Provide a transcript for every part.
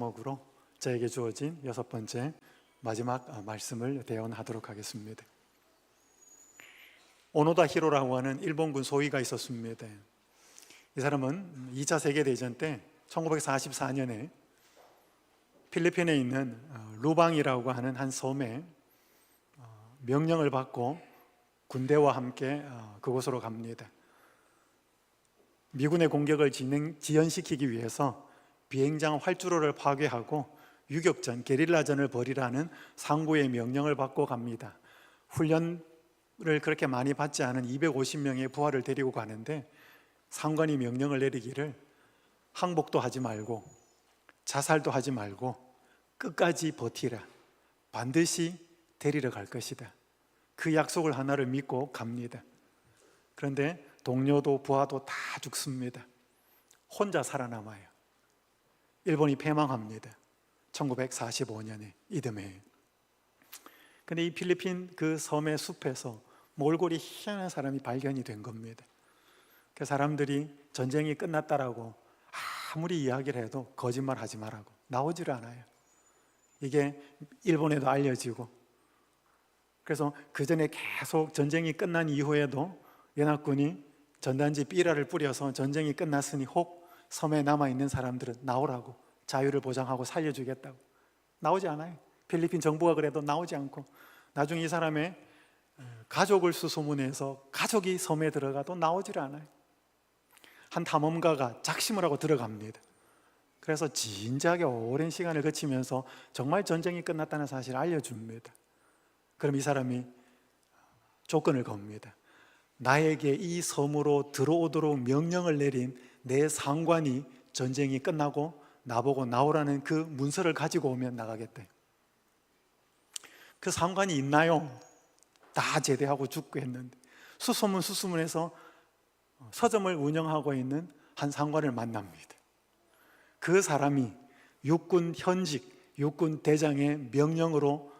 제목으로 저에게 주어진 6번째 마지막 말씀을 대언하도록 하겠습니다. 오노다 히로라고 하는 일본군 소위가 있었습니다. 이 사람은 2차 세계대전 때 1944년에 필리핀에 있는 루방이라고 하는 한 섬에 명령을 받고 군대와 함께 그곳으로 갑니다. 미군의 공격을 지연시키기 위해서 비행장 활주로를 파괴하고 유격전, 게릴라전을 벌이라는 상부의 명령을 받고 갑니다. 훈련을 그렇게 많이 받지 않은 250명의 부하를 데리고 가는데 상관이 명령을 내리기를 항복도 하지 말고 자살도 하지 말고 끝까지 버티라. 반드시 데리러 갈 것이다. 그 약속을 하나를 믿고 갑니다. 그런데 동료도 부하도 다 죽습니다. 혼자 살아남아요. 일본이 패망합니다. 1945년에 이듬해. 근데 이 필리핀 그 섬의 숲에서 몰골이 희한한 사람이 발견이 된 겁니다. 그 사람들이 전쟁이 끝났다라고 아무리 이야기를 해도 거짓말하지 말라고 나오질 않아요. 이게 일본에도 알려지고, 그래서 그 전에 계속 전쟁이 끝난 이후에도 연합군이 전단지 삐라를 뿌려서 전쟁이 끝났으니 혹 섬에 남아있는 사람들은 나오라고, 자유를 보장하고 살려주겠다고. 나오지 않아요. 필리핀 정부가 그래도 나오지 않고, 나중에 이 사람의 가족을 수소문해서 가족이 섬에 들어가도 나오지를 않아요. 한 탐험가가 작심을 하고 들어갑니다. 그래서 진지하게 오랜 시간을 거치면서 정말 전쟁이 끝났다는 사실을 알려줍니다. 그럼 이 사람이 조건을 겁니다. 나에게 이 섬으로 들어오도록 명령을 내린 내 상관이 전쟁이 끝나고 나보고 나오라는 그 문서를 가지고 오면 나가겠대. 그 상관이 있나요? 다 제대하고 죽고 했는데 수소문해서 서점을 운영하고 있는 한 상관을 만납니다. 그 사람이 육군 현직, 육군 대장의 명령으로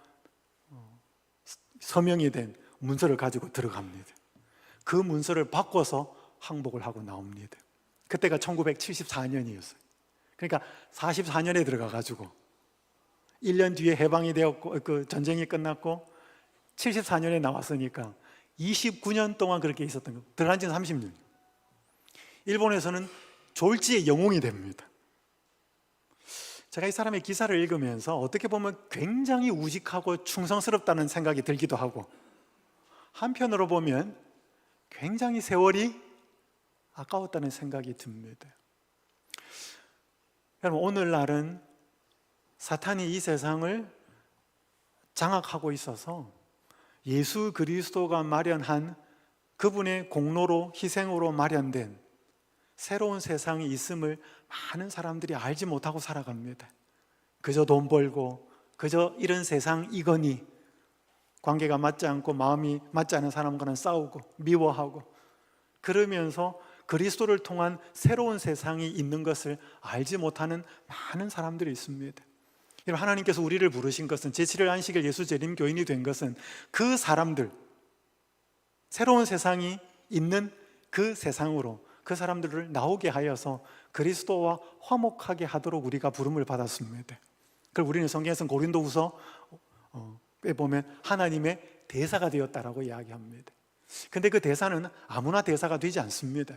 서명이 된 문서를 가지고 들어갑니다. 그 문서를 바꿔서 항복을 하고 나옵니다. 그때가 1974년이었어요. 그러니까 44년에 들어가가지고 1년 뒤에 해방이 되었고, 그 전쟁이 끝났고 74년에 나왔으니까 29년 동안 그렇게 있었던 거. 들어간 지는 30년. 일본에서는 졸지의 영웅이 됩니다. 제가 이 사람의 기사를 읽으면서 어떻게 보면 굉장히 우직하고 충성스럽다는 생각이 들기도 하고, 한편으로 보면 굉장히 세월이 아까웠다는 생각이 듭니다. 여러분, 오늘날은 사탄이 이 세상을 장악하고 있어서 예수 그리스도가 마련한, 그분의 공로로 희생으로 마련된 새로운 세상이 있음을 많은 사람들이 알지 못하고 살아갑니다. 그저 돈 벌고 그저 이런 세상이거니 관계가 맞지 않고 마음이 맞지 않은 사람과는 싸우고 미워하고, 그러면서 그리스도를 통한 새로운 세상이 있는 것을 알지 못하는 많은 사람들이 있습니다. 여러분, 하나님께서 우리를 부르신 것은, 제7일 안식일 예수 재림 교인이 된 것은 그 사람들, 새로운 세상이 있는 그 세상으로 그 사람들을 나오게 하여서 그리스도와 화목하게 하도록 우리가 부름을 받았습니다. 그걸 우리는 성경에서는 고린도후서에 보면 하나님의 대사가 되었다라고 이야기합니다. 근데 그 대사는 아무나 대사가 되지 않습니다.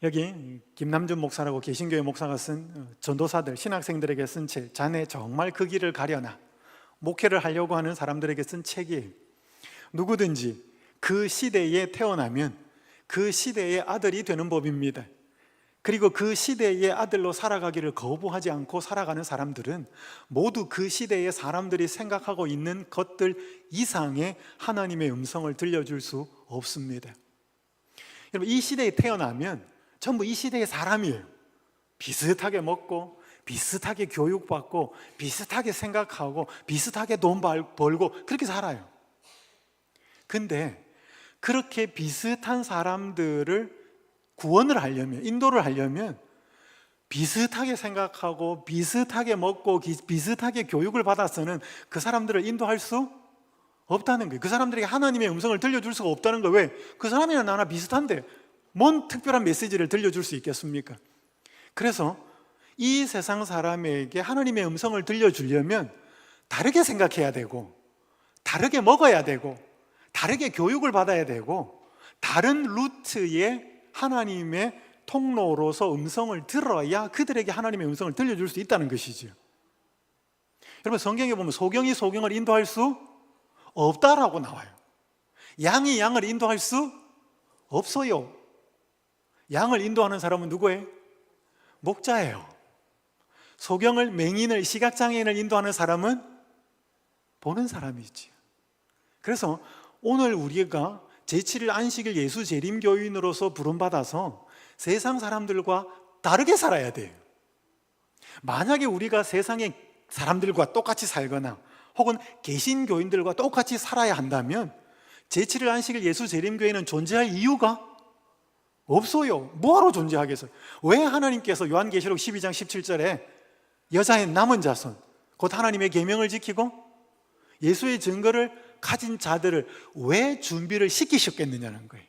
여기 김남준 목사라고 개신교회 목사가 쓴 전도사들, 신학생들에게 쓴 책, 자네 정말 그 길을 가려나, 목회를 하려고 하는 사람들에게 쓴 책이에요. 누구든지 그 시대에 태어나면 그 시대의 아들이 되는 법입니다. 그리고 그 시대의 아들로 살아가기를 거부하지 않고 살아가는 사람들은 모두 그 시대의 사람들이 생각하고 있는 것들 이상의 하나님의 음성을 들려줄 수 없습니다. 여러분, 이 시대에 태어나면 전부 이 시대의 사람이에요. 비슷하게 먹고 비슷하게 교육받고 비슷하게 생각하고 비슷하게 돈 벌고 그렇게 살아요. 근데 그렇게 비슷한 사람들을 구원을 하려면, 인도를 하려면 비슷하게 생각하고 비슷하게 먹고 비슷하게 교육을 받아서는 그 사람들을 인도할 수 없다는 거예요. 그 사람들에게 하나님의 음성을 들려줄 수가 없다는 거예요. 왜? 그 사람이나 나나 비슷한데 뭔 특별한 메시지를 들려줄 수 있겠습니까? 그래서 이 세상 사람에게 하나님의 음성을 들려주려면 다르게 생각해야 되고, 다르게 먹어야 되고, 다르게 교육을 받아야 되고, 다른 루트의 하나님의 통로로서 음성을 들어야 그들에게 하나님의 음성을 들려줄 수 있다는 것이죠. 여러분, 성경에 보면 소경이 소경을 인도할 수 없다라고 나와요. 양이 양을 인도할 수 없어요. 양을 인도하는 사람은 누구예요? 목자예요. 소경을, 맹인을, 시각장애인을 인도하는 사람은 보는 사람이지. 그래서 오늘 우리가 제7일 안식일 예수 재림교인으로서 부름받아서 세상 사람들과 다르게 살아야 돼요. 만약에 우리가 세상의 사람들과 똑같이 살거나 혹은 개신교인들과 똑같이 살아야 한다면 제7일 안식일 예수 재림교회는 존재할 이유가 없어요. 뭐하러 존재하겠어요? 왜 하나님께서 요한계시록 12장 17절에 여자의 남은 자손, 곧 하나님의 계명을 지키고 예수의 증거를 가진 자들을 왜 준비를 시키셨겠느냐는 거예요.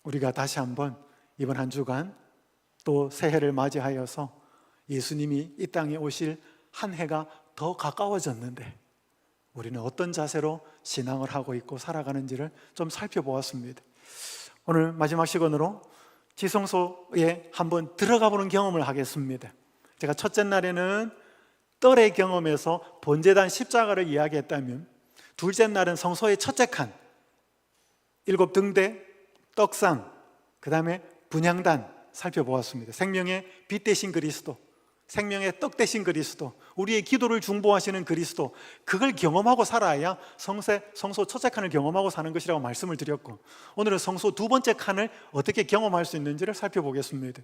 우리가 다시 한번 이번 한 주간 또 새해를 맞이하여서 예수님이 이 땅에 오실 한 해가 더 가까워졌는데 우리는 어떤 자세로 신앙을 하고 있고 살아가는지를 좀 살펴보았습니다. 오늘 마지막 시간으로 지성소에 한번 들어가 보는 경험을 하겠습니다. 제가 첫째 날에는 뜰의 경험에서 번제단 십자가를 이야기했다면, 둘째 날은 성소의 첫째 칸, 7등대, 떡상, 그 다음에 분향단 살펴보았습니다. 생명의 빛 대신 그리스도, 생명의 떡 대신 그리스도, 우리의 기도를 중보하시는 그리스도, 그걸 경험하고 살아야 성소 첫째 칸을 경험하고 사는 것이라고 말씀을 드렸고, 오늘은 성소 두 번째 칸을 어떻게 경험할 수 있는지를 살펴보겠습니다.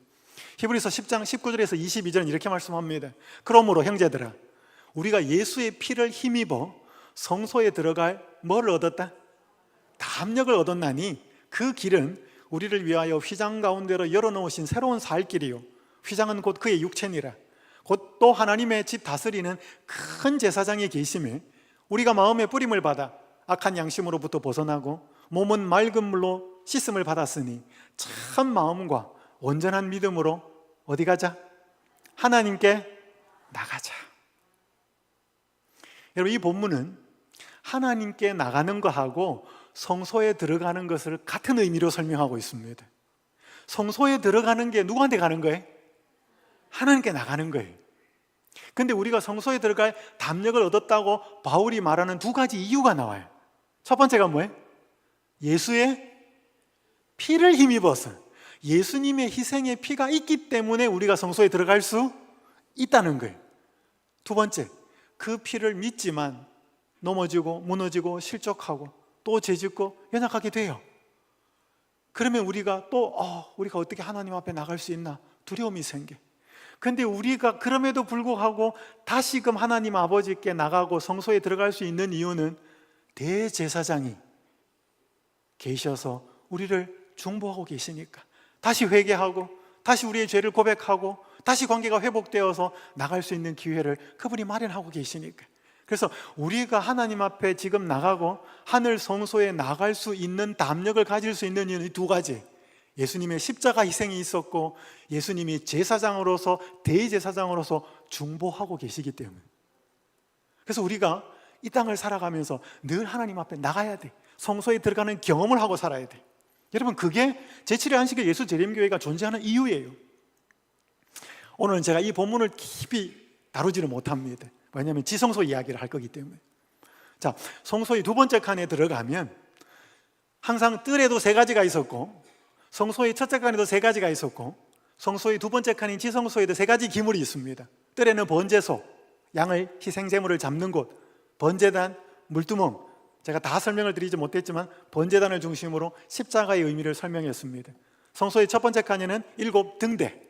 히브리서 10장 19절에서 22절은 이렇게 말씀합니다. 그러므로 형제들아, 우리가 예수의 피를 힘입어 성소에 들어갈 뭐를 얻었다? 담력을 얻었나니 그 길은 우리를 위하여 휘장 가운데로 열어놓으신 새로운 살 길이요, 휘장은 곧 그의 육체니라. 곧 또 하나님의 집 다스리는 큰 제사장이 계심에 우리가 마음의 뿌림을 받아 악한 양심으로부터 벗어나고 몸은 맑은 물로 씻음을 받았으니 참 마음과 온전한 믿음으로 어디 가자? 하나님께 나가자. 여러분, 이 본문은 하나님께 나가는 것하고 성소에 들어가는 것을 같은 의미로 설명하고 있습니다. 성소에 들어가는 게 누구한테 가는 거예요? 하나님께 나가는 거예요. 근데 우리가 성소에 들어갈 담력을 얻었다고 바울이 말하는 두 가지 이유가 나와요. 첫 번째가 뭐예요? 예수의 피를 힘입어서, 예수님의 희생의 피가 있기 때문에 우리가 성소에 들어갈 수 있다는 거예요. 두 번째, 그 피를 믿지만 넘어지고 무너지고 실족하고 또 죄짓고 연약하게 돼요. 그러면 우리가 우리가 어떻게 하나님 앞에 나갈 수 있나 두려움이 생겨. 근데 우리가 그럼에도 불구하고 다시금 하나님 아버지께 나가고 성소에 들어갈 수 있는 이유는 대제사장이 계셔서 우리를 중보하고 계시니까, 다시 회개하고 다시 우리의 죄를 고백하고 다시 관계가 회복되어서 나갈 수 있는 기회를 그분이 마련하고 계시니까. 그래서 우리가 하나님 앞에 지금 나가고 하늘 성소에 나갈 수 있는 담력을 가질 수 있는 이유는 이 두 가지. 예수님의 십자가 희생이 있었고 예수님이 제사장으로서, 대제사장으로서 중보하고 계시기 때문에. 그래서 우리가 이 땅을 살아가면서 늘 하나님 앞에 나가야 돼. 성소에 들어가는 경험을 하고 살아야 돼. 여러분, 그게 제7일 안식일 예수 재림교회가 존재하는 이유예요. 오늘은 제가 이 본문을 깊이 다루지는 못합니다. 왜냐하면 지성소 이야기를 할 거기 때문에. 자, 성소의 두 번째 칸에 들어가면 항상 뜰에도 세 가지가 있었고, 성소의 첫째 칸에도 세 가지가 있었고, 성소의 두 번째 칸인 지성소에도 세 가지 기물이 있습니다. 뜰에는 번제소, 양을 희생제물을 잡는 곳, 번제단, 물두멍, 제가 다 설명을 드리지 못했지만 번제단을 중심으로 십자가의 의미를 설명했습니다. 성소의 첫 번째 칸에는 7등대,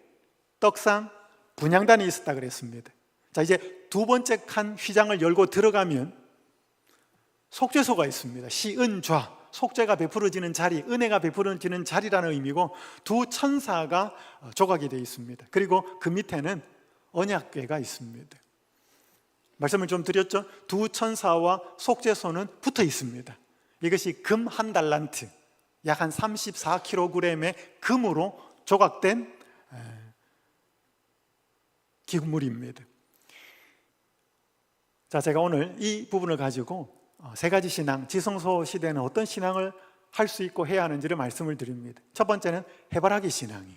떡상, 분향단이 있었다 그랬습니다. 자, 이제 두 번째 칸 휘장을 열고 들어가면 속죄소가 있습니다. 시은좌, 속죄가 베풀어지는 자리, 은혜가 베풀어지는 자리라는 의미고, 두 천사가 조각이 되어 있습니다. 그리고 그 밑에는 언약궤가 있습니다. 말씀을 좀 드렸죠? 두 천사와 속죄소는 붙어 있습니다. 이것이 금 한 달란트, 약 한 34kg의 금으로 조각된 기물입니다. 자, 제가 오늘 이 부분을 가지고 세 가지 신앙, 지성소 시대는 어떤 신앙을 할 수 있고 해야 하는지를 말씀을 드립니다. 첫 번째는 해바라기 신앙이.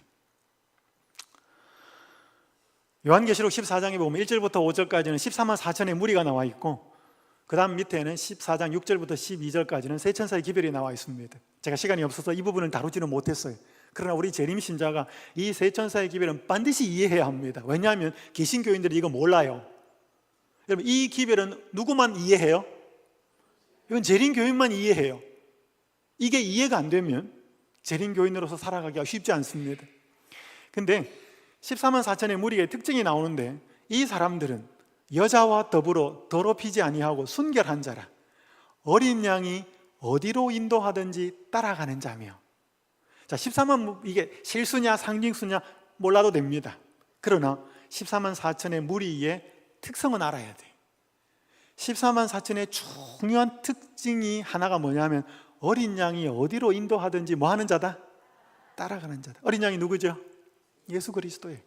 요한계시록 14장에 보면 1절부터 5절까지는 14만 4천의 무리가 나와 있고, 그 다음 밑에는 14장 6절부터 12절까지는 세 천사의 기별이 나와 있습니다. 제가 시간이 없어서 이 부분을 다루지는 못했어요. 그러나 우리 재림 신자가 이 세 천사의 기별은 반드시 이해해야 합니다. 왜냐하면 개신교인들이 이거 몰라요. 여러분, 이 기별은 누구만 이해해요? 이건 재림교인만 이해해요. 이게 이해가 안 되면 재림교인으로서 살아가기가 쉽지 않습니다. 근데 14만 4천의 무리의 특징이 나오는데, 이 사람들은 여자와 더불어 더럽히지 아니하고 순결한 자라, 어린 양이 어디로 인도하든지 따라가는 자며. 자, 14만, 이게 실수냐 상징수냐 몰라도 됩니다. 그러나 14만 4천의 무리의 특성은 알아야 돼. 14만 4천의 중요한 특징이 하나가 뭐냐면, 어린 양이 어디로 인도하든지 뭐 하는 자다? 따라가는 자다. 어린 양이 누구죠? 예수 그리스도예요.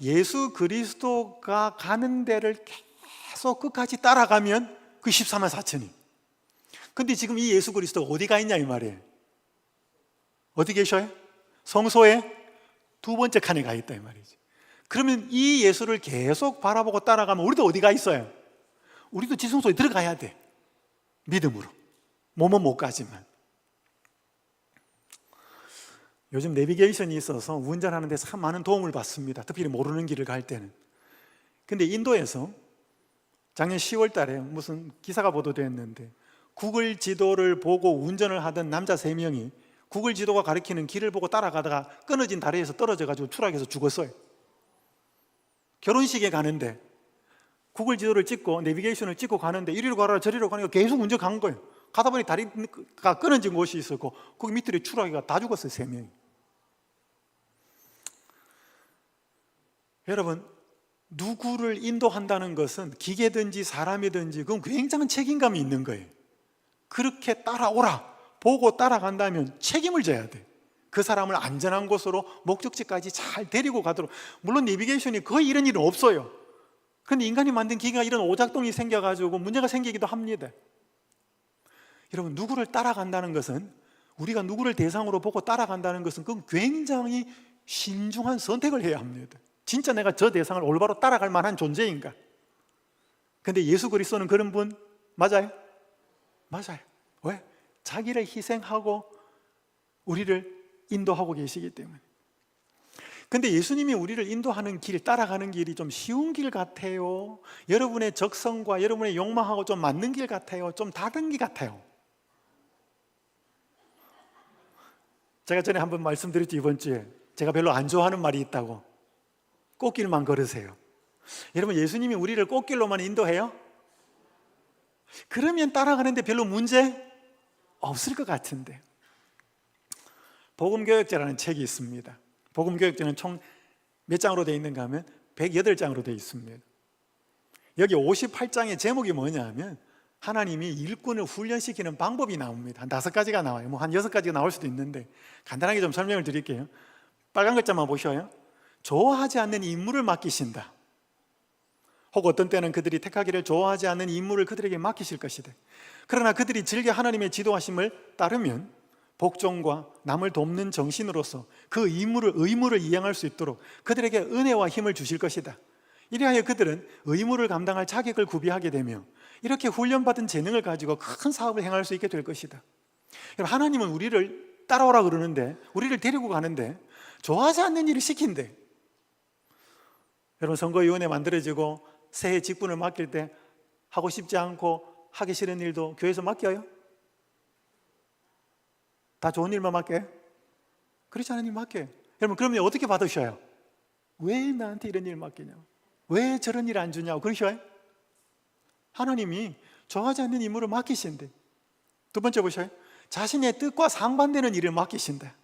예수 그리스도가 가는 데를 계속 끝까지 따라가면 그 14만 4천이. 근데 지금 이 예수 그리스도가 어디 가 있냐 이 말이에요. 어디 계셔요? 성소의 두 번째 칸에 가 있다 이 말이지. 그러면 이 예수를 계속 바라보고 따라가면 우리도 어디 가 있어요? 우리도 지성소에 들어가야 돼. 믿음으로. 몸은 못 가지만. 요즘 내비게이션이 있어서 운전하는 데 참 많은 도움을 받습니다. 특히 모르는 길을 갈 때는. 근데 인도에서 작년 10월 달에 무슨 기사가 보도됐는데, 구글 지도를 보고 운전을 하던 남자 3명이 구글 지도가 가리키는 길을 보고 따라가다가 끊어진 다리에서 떨어져가지고 추락해서 죽었어요. 결혼식에 가는데 구글 지도를 찍고 내비게이션을 찍고 가는데 이리로 가라 저리로 가니까 계속 운전 간 거예요. 가다 보니 다리가 끊어진 곳이 있었고 거기 밑으로 추락해가 다 죽었어요. 3명이. 여러분, 누구를 인도한다는 것은 기계든지 사람이든지 그건 굉장한 책임감이 있는 거예요. 그렇게 따라오라 보고 따라간다면 책임을 져야 돼. 그 사람을 안전한 곳으로 목적지까지 잘 데리고 가도록. 물론 내비게이션이 거의 이런 일은 없어요. 그런데 인간이 만든 기계가 이런 오작동이 생겨가지고 문제가 생기기도 합니다. 여러분, 누구를 따라간다는 것은, 우리가 누구를 대상으로 보고 따라간다는 것은 그건 굉장히 신중한 선택을 해야 합니다. 진짜 내가 저 대상을 올바로 따라갈 만한 존재인가? 근데 예수 그리스도는 그런 분 맞아요? 맞아요. 왜? 자기를 희생하고 우리를 인도하고 계시기 때문에. 근데 예수님이 우리를 인도하는 길, 따라가는 길이 좀 쉬운 길 같아요? 여러분의 적성과 여러분의 욕망하고 좀 맞는 길 같아요? 좀 다른 길 같아요? 제가 전에 한번 말씀드렸죠. 이번 주에 제가 별로 안 좋아하는 말이 있다고. 꽃길만 걸으세요. 여러분, 예수님이 우리를 꽃길로만 인도해요? 그러면 따라가는데 별로 문제 없을 것 같은데. 복음교역제라는 책이 있습니다. 복음교역제는 총 몇 장으로 되어 있는가 하면 108장으로 되어 있습니다. 여기 58장의 제목이 뭐냐 하면, 하나님이 일꾼을 훈련시키는 방법이 나옵니다. 한 5가지가 나와요. 뭐 한 6가지가 나올 수도 있는데 간단하게 좀 설명을 드릴게요. 빨간 글자만 보셔요. 좋아하지 않는 임무를 맡기신다. 혹 어떤 때는 그들이 택하기를 좋아하지 않는 임무를 그들에게 맡기실 것이다. 그러나 그들이 즐겨 하나님의 지도하심을 따르면 복종과 남을 돕는 정신으로서 그 의무를 이행할 수 있도록 그들에게 은혜와 힘을 주실 것이다. 이래하여 그들은 의무를 감당할 자격을 구비하게 되며 이렇게 훈련받은 재능을 가지고 큰 사업을 행할 수 있게 될 것이다. 하나님은 우리를 따라오라 그러는데, 우리를 데리고 가는데 좋아하지 않는 일을 시킨대. 여러분, 선거위원회 만들어지고 새해 직분을 맡길 때 하고 싶지 않고 하기 싫은 일도 교회에서 맡겨요? 다 좋은 일만 맡겨요? 그렇지 않은 일 맡겨요. 여러분, 그러면 어떻게 받으셔요? 왜 나한테 이런 일 맡기냐고, 왜 저런 일 안 주냐고 그러셔요? 하나님이 좋아하지 않는 임무를 맡기신대. 두 번째 보셔요. 자신의 뜻과 상반되는 일을 맡기신다.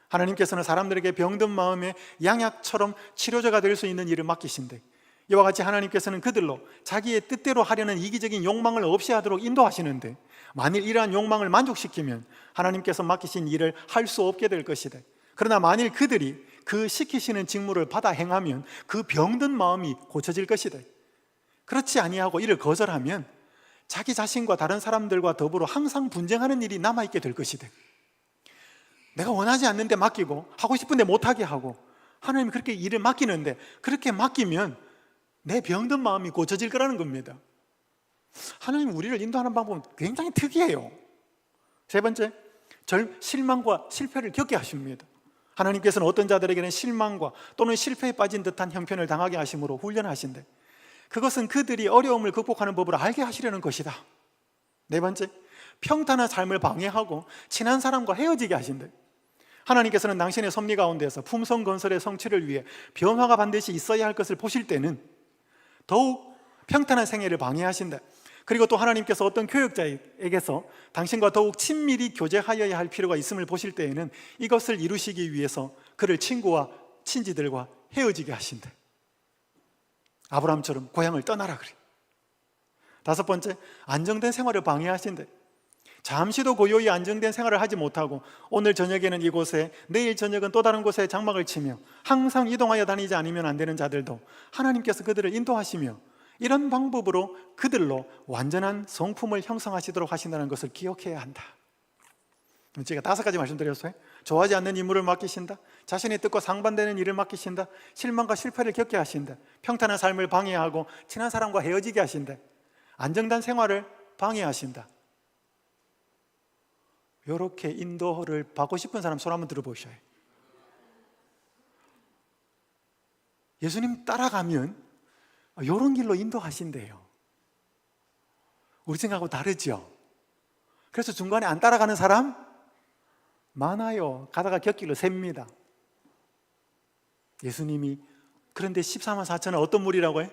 하나님께서는 사람들에게 병든 마음에 양약처럼 치료제가 될 수 있는 일을 맡기신대. 이와 같이 하나님께서는 그들로 자기의 뜻대로 하려는 이기적인 욕망을 없이 하도록 인도하시는데, 만일 이러한 욕망을 만족시키면 하나님께서 맡기신 일을 할 수 없게 될 것이다. 그러나 만일 그들이 그 시키시는 직무를 받아 행하면 그 병든 마음이 고쳐질 것이다. 그렇지 아니하고 이를 거절하면 자기 자신과 다른 사람들과 더불어 항상 분쟁하는 일이 남아있게 될 것이다. 내가 원하지 않는데 맡기고 하고 싶은데 못하게 하고, 하나님이 그렇게 일을 맡기는데 그렇게 맡기면 내 병든 마음이 고쳐질 거라는 겁니다. 하나님 우리를 인도하는 방법은 굉장히 특이해요. 세 번째, 실망과 실패를 겪게 하십니다. 하나님께서는 어떤 자들에게는 실망과 또는 실패에 빠진 듯한 형편을 당하게 하심으로 훈련하신대. 그것은 그들이 어려움을 극복하는 법을 알게 하시려는 것이다. 네 번째, 평탄한 삶을 방해하고 친한 사람과 헤어지게 하신대. 하나님께서는 당신의 섭리 가운데서 품성 건설의 성취를 위해 변화가 반드시 있어야 할 것을 보실 때는 더욱 평탄한 생애를 방해하신다. 그리고 또 하나님께서 어떤 교역자에게서 당신과 더욱 친밀히 교제하여야 할 필요가 있음을 보실 때에는 이것을 이루시기 위해서 그를 친구와 친지들과 헤어지게 하신다. 아브라함처럼 고향을 떠나라 그래. 다섯 번째, 안정된 생활을 방해하신다. 잠시도 고요히 안정된 생활을 하지 못하고 오늘 저녁에는 이곳에, 내일 저녁은 또 다른 곳에 장막을 치며 항상 이동하여 다니지 않으면 안 되는 자들도 하나님께서 그들을 인도하시며 이런 방법으로 그들로 완전한 성품을 형성하시도록 하신다는 것을 기억해야 한다. 제가 5가지 말씀드렸어요. 좋아하지 않는 임무를 맡기신다, 자신의 뜻과 상반되는 일을 맡기신다, 실망과 실패를 겪게 하신다, 평탄한 삶을 방해하고 친한 사람과 헤어지게 하신다, 안정된 생활을 방해하신다. 이렇게 인도를 받고 싶은 사람 손 한번 들어보셔요. 예수님 따라가면 이런 길로 인도하신대요. 우리 생각하고 다르죠? 그래서 중간에 안 따라가는 사람 많아요. 가다가 곁길로 셉니다. 예수님이 그런데 14만 4천은 어떤 무리라고 해?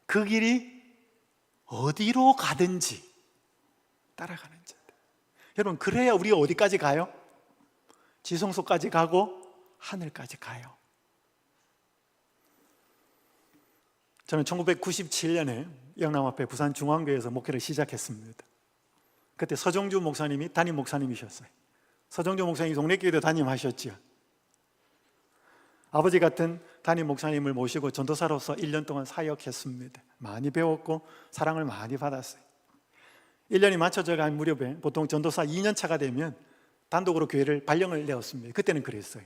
그 길이 어디로 가든지 따라가는 자들. 여러분, 그래야 우리가 어디까지 가요? 지성소까지 가고 하늘까지 가요. 저는 1997년에 영남 앞에 부산중앙교회에서 목회를 시작했습니다. 그때 서정주 목사님이 담임 목사님이셨어요. 서정주 목사님이 동네교회도 담임하셨죠. 아버지 같은 담임 목사님을 모시고 전도사로서 1년 동안 사역했습니다. 많이 배웠고 사랑을 많이 받았어요. 1년이 맞춰져 간 무렵에 보통 전도사 2년 차가 되면 단독으로 교회를 발령을 내었습니다. 그때는 그랬어요.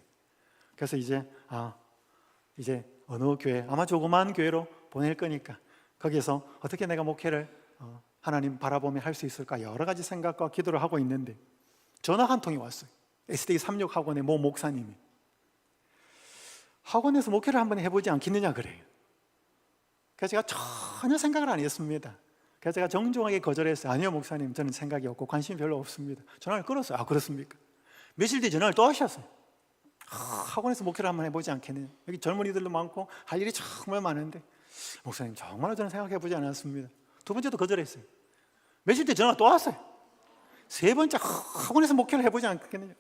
그래서 이제 어느 교회, 아마 조그마한 교회로 보낼 거니까 거기에서 어떻게 내가 목회를 하나님 바라보며 할 수 있을까 여러 가지 생각과 기도를 하고 있는데 전화 한 통이 왔어요. SDA 36 학원의 모 목사님이 학원에서 목회를 한번 해보지 않겠느냐 그래요. 그래서 제가 전혀 생각을 안 했습니다. 그래서 제가 정중하게 거절했어요. 아니요 목사님, 저는 생각이 없고 관심이 별로 없습니다. 전화를 끊었어요. 아 그렇습니까? 며칠 뒤에 전화를 또 하셨어요. 학원에서 목회를 한번 해보지 않겠느냐. 여기 젊은이들도 많고 할 일이 정말 많은데 목사님 정말로 저는 생각해보지 않았습니다. 두 번째도 거절했어요. 며칠 뒤에 전화가 또 왔어요. 세 번째, 학원에서 목회를 해보지 않겠느냐.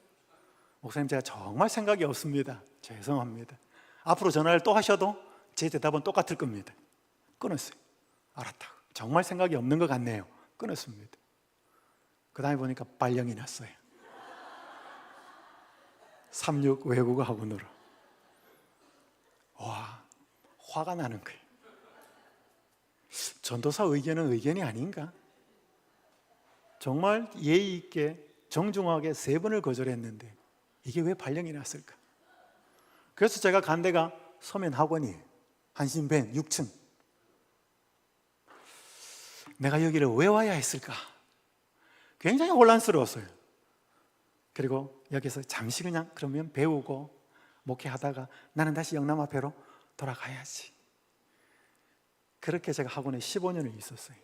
목사님 제가 정말 생각이 없습니다. 죄송합니다. 앞으로 전화를 또 하셔도 제 대답은 똑같을 겁니다. 끊었어요. 알았다고. 정말 생각이 없는 것 같네요. 끊었습니다. 그 다음에 보니까 발령이 났어요. 36 외국어 학원으로. 와, 화가 나는 거예요. 전도사 의견은 의견이 아닌가? 정말 예의 있게 정중하게 3번을 거절했는데 이게 왜 발령이 났을까? 그래서 제가 간 데가 서면 학원이에요. 한신밴 6층. 내가 여기를 왜 와야 했을까? 굉장히 혼란스러웠어요. 그리고 여기서 잠시 그냥 그러면 배우고 목회하다가 나는 다시 영남 앞에로 돌아가야지. 그렇게 제가 학원에 15년을 있었어요.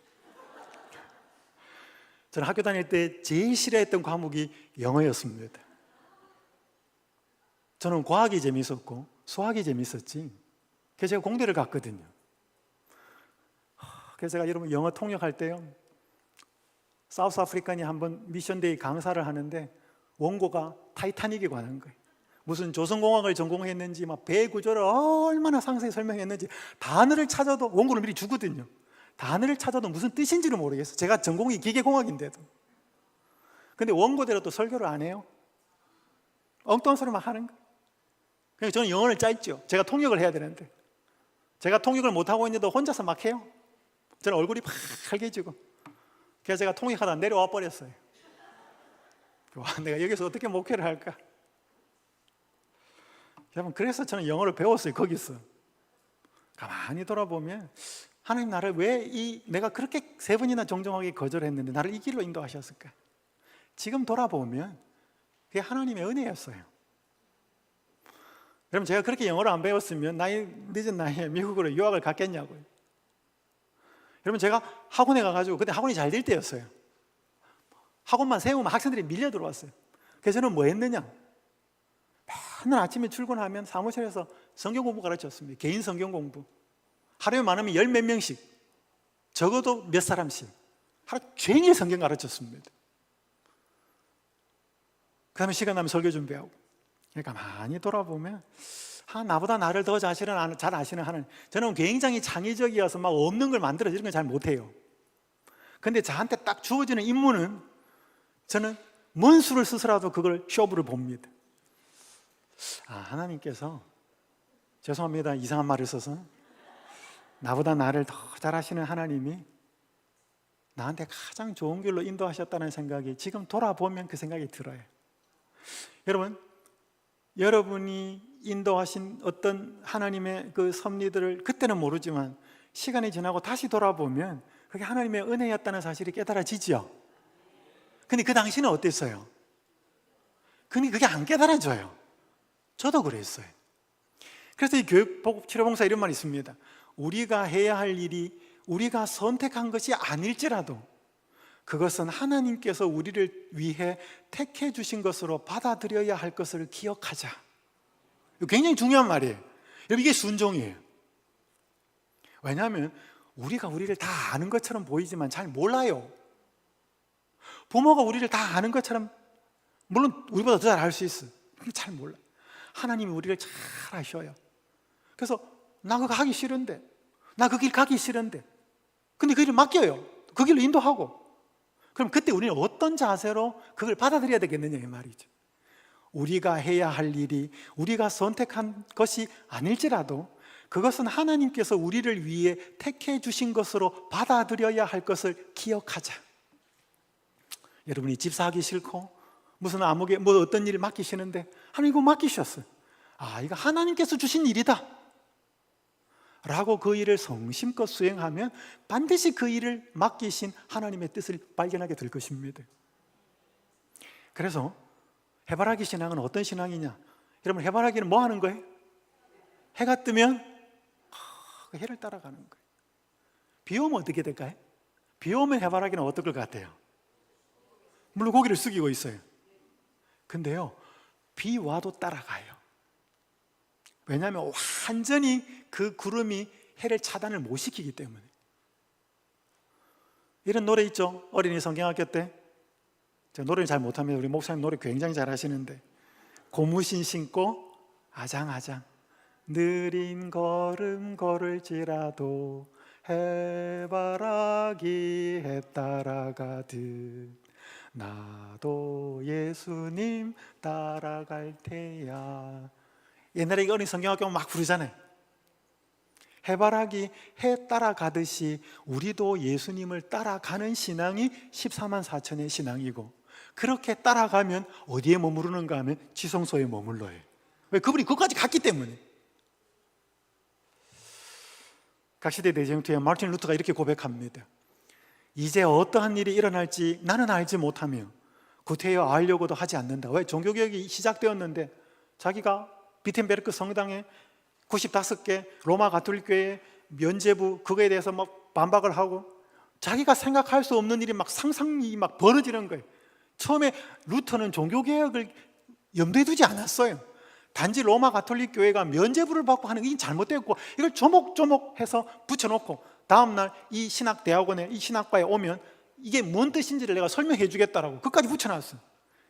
저는 학교 다닐 때 제일 싫어했던 과목이 영어였습니다. 저는 과학이 재밌었고 수학이 재밌었지. 그래서 제가 공대를 갔거든요. 그래서 제가 여러분 영어 통역할 때요, 사우스 아프리칸이 한번 미션데이 강사를 하는데 원고가 타이타닉에 관한 거예요. 무슨 조선공학을 전공했는지 막 배 구조를 얼마나 상세히 설명했는지 단어를 찾아도 원고를 미리 주거든요. 단어를 찾아도 무슨 뜻인지를 모르겠어요. 제가 전공이 기계공학인데도. 근데 원고대로 또 설교를 안 해요. 엉뚱한 소리만 하는 거예요. 그러니까 저는 영혼을 짜있죠. 제가 통역을 해야 되는데 제가 통역을 못하고 있는데도 혼자서 막 해요. 저는 얼굴이 빨개지고, 그래서 제가 통역하다 내려와 버렸어요. 와, 내가 여기서 어떻게 목회를 할까? 여러분, 그래서 저는 영어를 배웠어요. 거기서 가만히 돌아보면 하나님 나를 왜 내가 그렇게 3번이나 정정하게 거절했는데 나를 이 길로 인도하셨을까? 지금 돌아보면 그게 하나님의 은혜였어요. 여러분, 제가 그렇게 영어를 안 배웠으면 늦은 나이에 미국으로 유학을 갔겠냐고요. 여러분, 제가 학원에 가가지고 그때 학원이 잘 될 때였어요. 학원만 세우면 학생들이 밀려 들어왔어요. 그래서 저는 뭐 했느냐? 맨날 아침에 출근하면 사무실에서 성경 공부 가르쳤습니다. 개인 성경 공부. 하루에 많으면 10몇 명씩, 적어도 몇 사람씩 하루 종일 성경 가르쳤습니다. 그 다음에 시간 나면 설교 준비하고. 그러니까 많이 돌아보면 나보다 나를 더 잘 아시는 하나님. 저는 굉장히 창의적이어서 막 없는 걸 만들어서 이런 걸 잘 못해요. 근데 저한테 딱 주어지는 임무는 저는 뭔 수를 쓰서라도 그걸 쇼부를 봅니다. 하나님께서, 죄송합니다, 이상한 말을 써서, 나보다 나를 더 잘 아시는 하나님이 나한테 가장 좋은 길로 인도하셨다는 생각이 지금 돌아보면 그 생각이 들어요. 여러분, 여러분이 인도하신 어떤 하나님의 그 섭리들을 그때는 모르지만 시간이 지나고 다시 돌아보면 그게 하나님의 은혜였다는 사실이 깨달아지지요. 근데 그 당시는 어땠어요? 근데 그게 안 깨달아져요. 저도 그랬어요. 그래서 이 교육치료봉사 이런 말이 있습니다. 우리가 해야 할 일이 우리가 선택한 것이 아닐지라도 그것은 하나님께서 우리를 위해 택해 주신 것으로 받아들여야 할 것을 기억하자. 이거 굉장히 중요한 말이에요. 여러분, 이게 순종이에요. 왜냐하면 우리가 우리를 다 아는 것처럼 보이지만 잘 몰라요. 부모가 우리를 다 아는 것처럼, 물론 우리보다 더 잘 알 수 있어요. 잘 몰라. 하나님이 우리를 잘 아셔요. 그래서 나 그거 하기 싫은데, 나 그 길 가기 싫은데, 근데 그 길을 맡겨요. 그 길로 인도하고. 그럼 그때 우리는 어떤 자세로 그걸 받아들여야 되겠느냐 이 말이죠. 우리가 해야 할 일이 우리가 선택한 것이 아닐지라도 그것은 하나님께서 우리를 위해 택해 주신 것으로 받아들여야 할 것을 기억하자. 여러분이 집사하기 싫고 무슨 뭐 어떤 일을 맡기시는데 하나님 이거 맡기셨어요. 이거 하나님께서 주신 일이다 라고 그 일을 성심껏 수행하면 반드시 그 일을 맡기신 하나님의 뜻을 발견하게 될 것입니다. 그래서 해바라기 신앙은 어떤 신앙이냐? 여러분, 해바라기는 뭐 하는 거예요? 해가 뜨면 그 해를 따라가는 거예요. 비 오면 어떻게 될까요? 비 오면 해바라기는 어떨 것 같아요? 물론 고개를 숙이고 있어요. 근데요, 비 와도 따라가요. 왜냐하면 완전히 그 구름이 해를 차단을 못 시키기 때문에. 이런 노래 있죠? 어린이 성경학교 때. 제가 노래를 잘 못합니다. 우리 목사님 노래 굉장히 잘 하시는데, 고무신 신고 아장아장 느린 걸음 걸을지라도 해바라기 해 따라가듯 나도 예수님 따라갈 테야. 옛날에 어린 성경학교 막 부르잖아요. 해바라기 해 따라가듯이 우리도 예수님을 따라가는 신앙이 14만 4천의 신앙이고, 그렇게 따라가면 어디에 머무르는가 하면 지성소에 머물러요. 왜? 그분이 그것까지 갔기 때문에. 각시대 대쟁투의 마틴 루터가 이렇게 고백합니다. 이제 어떠한 일이 일어날지 나는 알지 못하며 구태여 알려고도 하지 않는다. 왜? 종교개혁이 시작되었는데 자기가 비텐베르크 성당에 95개 로마 가톨릭교회 면죄부 그거에 대해서 막 반박을 하고 자기가 생각할 수 없는 일이 막 상상이 막 벌어지는 거예요. 처음에 루터는 종교개혁을 염두에 두지 않았어요. 단지 로마 가톨릭 교회가 면죄부를 받고 하는 게 잘못됐고 이걸 조목조목해서 붙여놓고 다음날 이 신학대학원에 이 신학과에 오면 이게 뭔 뜻인지를 내가 설명해 주겠다라고 그것까지 붙여놨어요.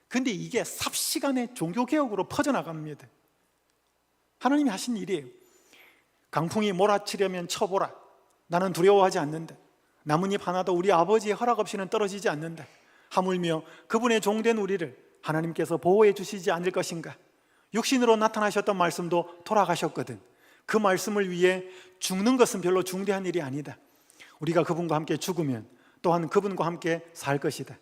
근데 이게 삽시간에 종교개혁으로 퍼져나갑니다. 하나님이 하신 일이에요. 강풍이 몰아치려면 쳐보라. 나는 두려워하지 않는다. 나뭇잎 하나도 우리 아버지의 허락 없이는 떨어지지 않는다. 하물며 그분의 종된 우리를 하나님께서 보호해 주시지 않을 것인가. 육신으로 나타나셨던 말씀도 돌아가셨거든. 그 말씀을 위해 죽는 것은 별로 중대한 일이 아니다. 우리가 그분과 함께 죽으면 또한 그분과 함께 살 것이다.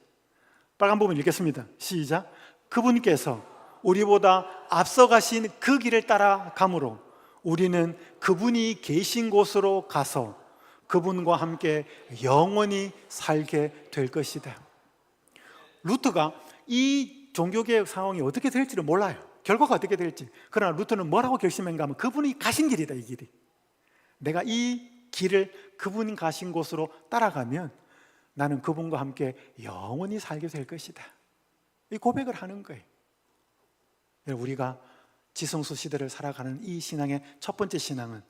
빨간 부분 읽겠습니다. 시작. 그분께서 우리보다 앞서가신 그 길을 따라가므로 우리는 그분이 계신 곳으로 가서 그분과 함께 영원히 살게 될 것이다. 루터가 이 종교개혁 상황이 어떻게 될지를 몰라요. 결과가 어떻게 될지. 그러나 루터는 뭐라고 결심했는가 하면 그분이 가신 길이다, 이 길이. 내가 이 길을 그분이 가신 곳으로 따라가면 나는 그분과 함께 영원히 살게 될 것이다. 이 고백을 하는 거예요. 우리가 지성소 시대를 살아가는 이 신앙의 첫 번째 신앙은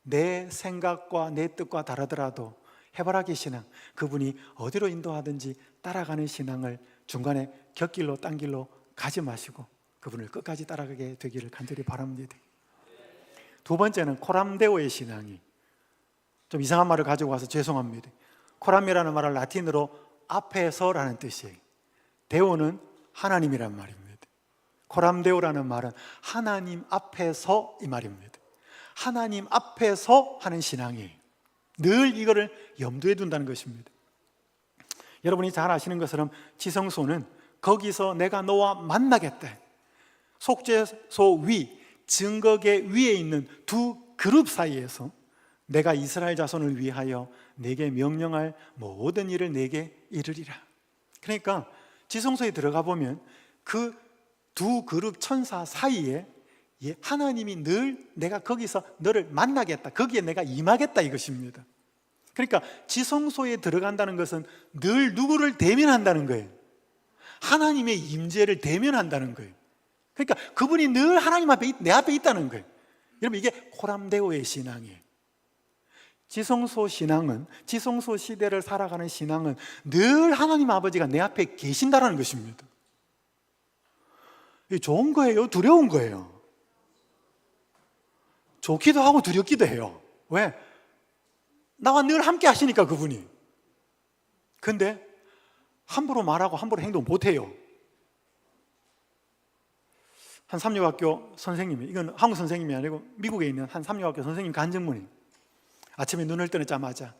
내 생각과 내 뜻과 다르더라도 해바라기 신앙, 그분이 어디로 인도하든지 따라가는 신앙을 중간에 곁길로 딴 길로 가지 마시고 그분을 끝까지 따라가게 되기를 간절히 바랍니다. 두 번째는 코람데오의 신앙이, 좀 이상한 말을 가지고 와서 죄송합니다. 코람이라는 말은 라틴어로 앞에서라는 뜻이에요. 데오는 하나님이란 말입니다. 코람데오라는 말은 하나님 앞에서 이 말입니다. 하나님 앞에서 하는 신앙이에요. 늘 이거를 염두에 둔다는 것입니다. 여러분이 잘 아시는 것처럼 지성소는 거기서 내가 너와 만나겠다. 속죄소 위, 증거계 위에 있는 두 그룹 사이에서 내가 이스라엘 자손을 위하여 내게 명령할 모든 일을 내게 이르리라. 그러니까 지성소에 들어가 보면 그 두 그룹 천사 사이에 하나님이 늘 내가 거기서 너를 만나겠다, 거기에 내가 임하겠다 이것입니다. 그러니까 지성소에 들어간다는 것은 늘 누구를 대면한다는 거예요. 하나님의 임재를 대면한다는 거예요. 그러니까 그분이 늘 하나님 앞에, 내 앞에 있다는 거예요. 여러분, 이게 코람데오의 신앙이에요. 지성소 신앙은, 지성소 시대를 살아가는 신앙은 늘 하나님 아버지가 내 앞에 계신다는 것입니다. 이게 좋은 거예요? 두려운 거예요? 좋기도 하고 두렵기도 해요. 왜? 나와 늘 함께 하시니까 그분이. 근데 함부로 말하고 함부로 행동 못해요. 한 삼육학교 선생님이, 이건 한국 선생님이 아니고 미국에 있는 한 삼육학교 선생님 간증문이, 아침에 눈을 뜨자마자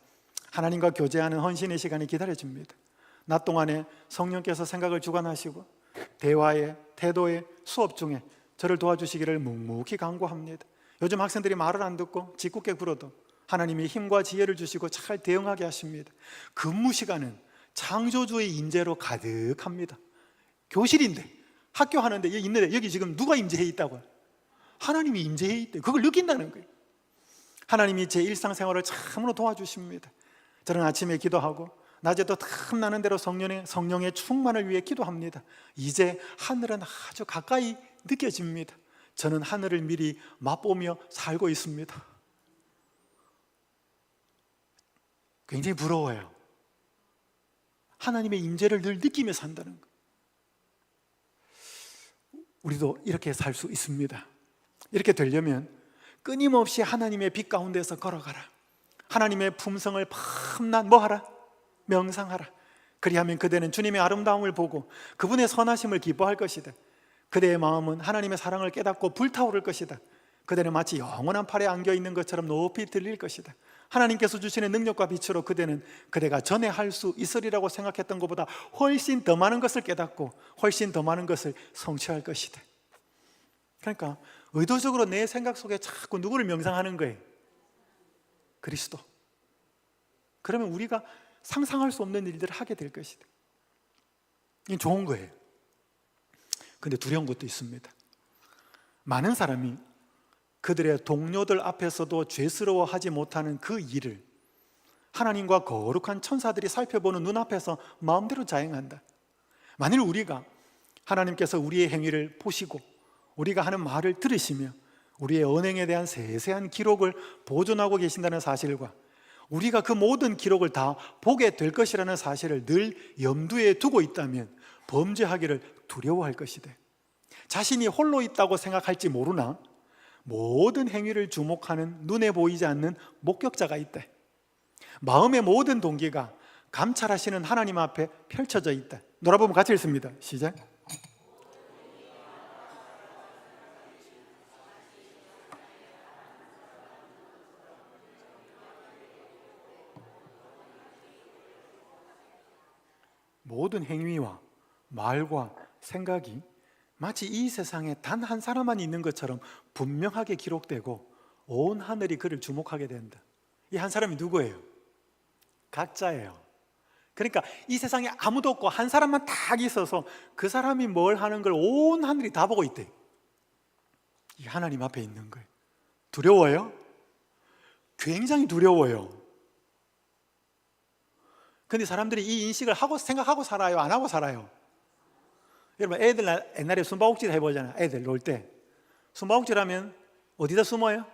하나님과 교제하는 헌신의 시간이 기다려집니다. 낮 동안에 성령께서 생각을 주관하시고 대화에, 태도에, 수업 중에 저를 도와주시기를 묵묵히 간구합니다. 요즘 학생들이 말을 안 듣고 짓궂게 굴어도 하나님이 힘과 지혜를 주시고 잘 대응하게 하십니다. 근무 시간은 창조주의 임재로 가득합니다. 교실인데, 학교 하는데 여기 있는데 여기 지금 누가 임재해 있다고요? 하나님이 임재해 있대. 그걸 느낀다는 거예요. 하나님이 제 일상생활을 참으로 도와주십니다. 저는 아침에 기도하고 낮에도 탐나는 대로 성령의 충만을 위해 기도합니다. 이제 하늘은 아주 가까이 느껴집니다. 저는 하늘을 미리 맛보며 살고 있습니다. 굉장히 부러워요. 하나님의 임재를 늘 느끼며 산다는 것. 우리도 이렇게 살 수 있습니다. 이렇게 되려면 끊임없이 하나님의 빛 가운데서 걸어가라. 하나님의 품성을 밤낮 뭐하라? 명상하라. 그리하면 그대는 주님의 아름다움을 보고 그분의 선하심을 기뻐할 것이다. 그대의 마음은 하나님의 사랑을 깨닫고 불타오를 것이다. 그대는 마치 영원한 팔에 안겨 있는 것처럼 높이 들릴 것이다. 하나님께서 주시는 능력과 빛으로 그대는 그대가 전에 할 수 있으리라고 생각했던 것보다 훨씬 더 많은 것을 깨닫고 훨씬 더 많은 것을 성취할 것이다. 그러니까 의도적으로 내 생각 속에 자꾸 누구를 명상하는 거예요? 그리스도. 그러면 우리가 상상할 수 없는 일들을 하게 될 것이다. 이게 좋은 거예요. 근데 두려운 것도 있습니다. 많은 사람이 그들의 동료들 앞에서도 죄스러워하지 못하는 그 일을 하나님과 거룩한 천사들이 살펴보는 눈앞에서 마음대로 자행한다. 만일 우리가 하나님께서 우리의 행위를 보시고 우리가 하는 말을 들으시며 우리의 언행에 대한 세세한 기록을 보존하고 계신다는 사실과 우리가 그 모든 기록을 다 보게 될 것이라는 사실을 늘 염두에 두고 있다면 범죄하기를 두려워할 것이다. 자신이 홀로 있다고 생각할지 모르나 모든 행위를 주목하는 눈에 보이지 않는 목격자가 있다. 마음의 모든 동기가 감찰하시는 하나님 앞에 펼쳐져 있다. 놀아보면 같이 읽습니다. 시작. 모든 행위와 말과 생각이 마치 이 세상에 단 한 사람만 있는 것처럼 분명하게 기록되고 온 하늘이 그를 주목하게 된다. 이 한 사람이 누구예요? 각자예요. 그러니까 이 세상에 아무도 없고 한 사람만 딱 있어서 그 사람이 뭘 하는 걸 온 하늘이 다 보고 있대. 이 하나님 앞에 있는 거예요. 두려워요? 굉장히 두려워요. 근데 사람들이 이 인식을 하고 생각하고 살아요? 안 하고 살아요? 여러분, 애들 옛날에 숨바꼭질 해보잖아요. 애들 놀 때 숨바꼭질 하면 어디다 숨어요?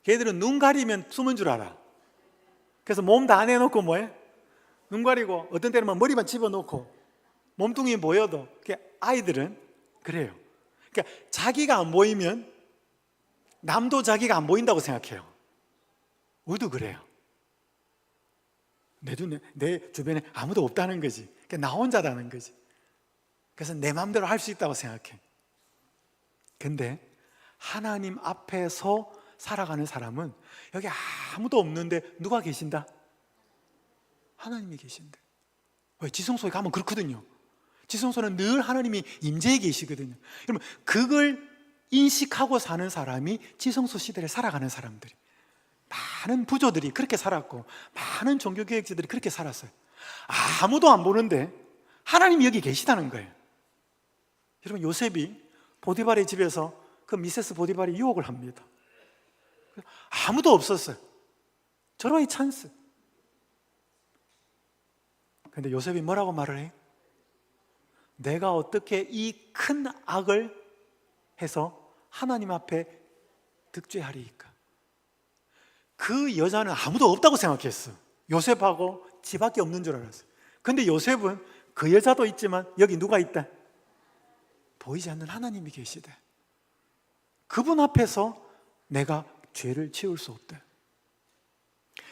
걔들은 눈 가리면 숨은 줄 알아. 그래서 몸 다 내놓고 뭐해? 눈 가리고 어떤 때는 머리만 집어넣고 몸뚱이 보여도. 아이들은 그래요. 그러니까 자기가 안 보이면 남도 자기가 안 보인다고 생각해요. 우리도 그래요. 내 주변에 아무도 없다는 거지. 그러니까 나 혼자다는 거지. 그래서 내 마음대로 할 수 있다고 생각해. 근데 하나님 앞에서 살아가는 사람은 여기 아무도 없는데 누가 계신다? 하나님이 계신대. 왜? 지성소에 가면 그렇거든요. 지성소는 늘 하나님이 임재해 계시거든요. 여러분, 그걸 인식하고 사는 사람이 지성소 시대를 살아가는 사람들이, 많은 부조들이 그렇게 살았고 많은 종교개혁자들이 그렇게 살았어요. 아무도 안 보는데 하나님이 여기 계시다는 거예요. 여러분, 요셉이 보디발의 집에서 그 미세스 보디발이 유혹을 합니다. 아무도 없었어요. 절호의 찬스. 근데 요셉이 뭐라고 말을 해? 내가 어떻게 이 큰 악을 해서 하나님 앞에 득죄하리이까? 그 여자는 아무도 없다고 생각했어. 요셉하고 지밖에 없는 줄 알았어요. 근데 요셉은 그 여자도 있지만 여기 누가 있다? 보이지 않는 하나님이 계시대. 그분 앞에서 내가 죄를 지을 수 없대.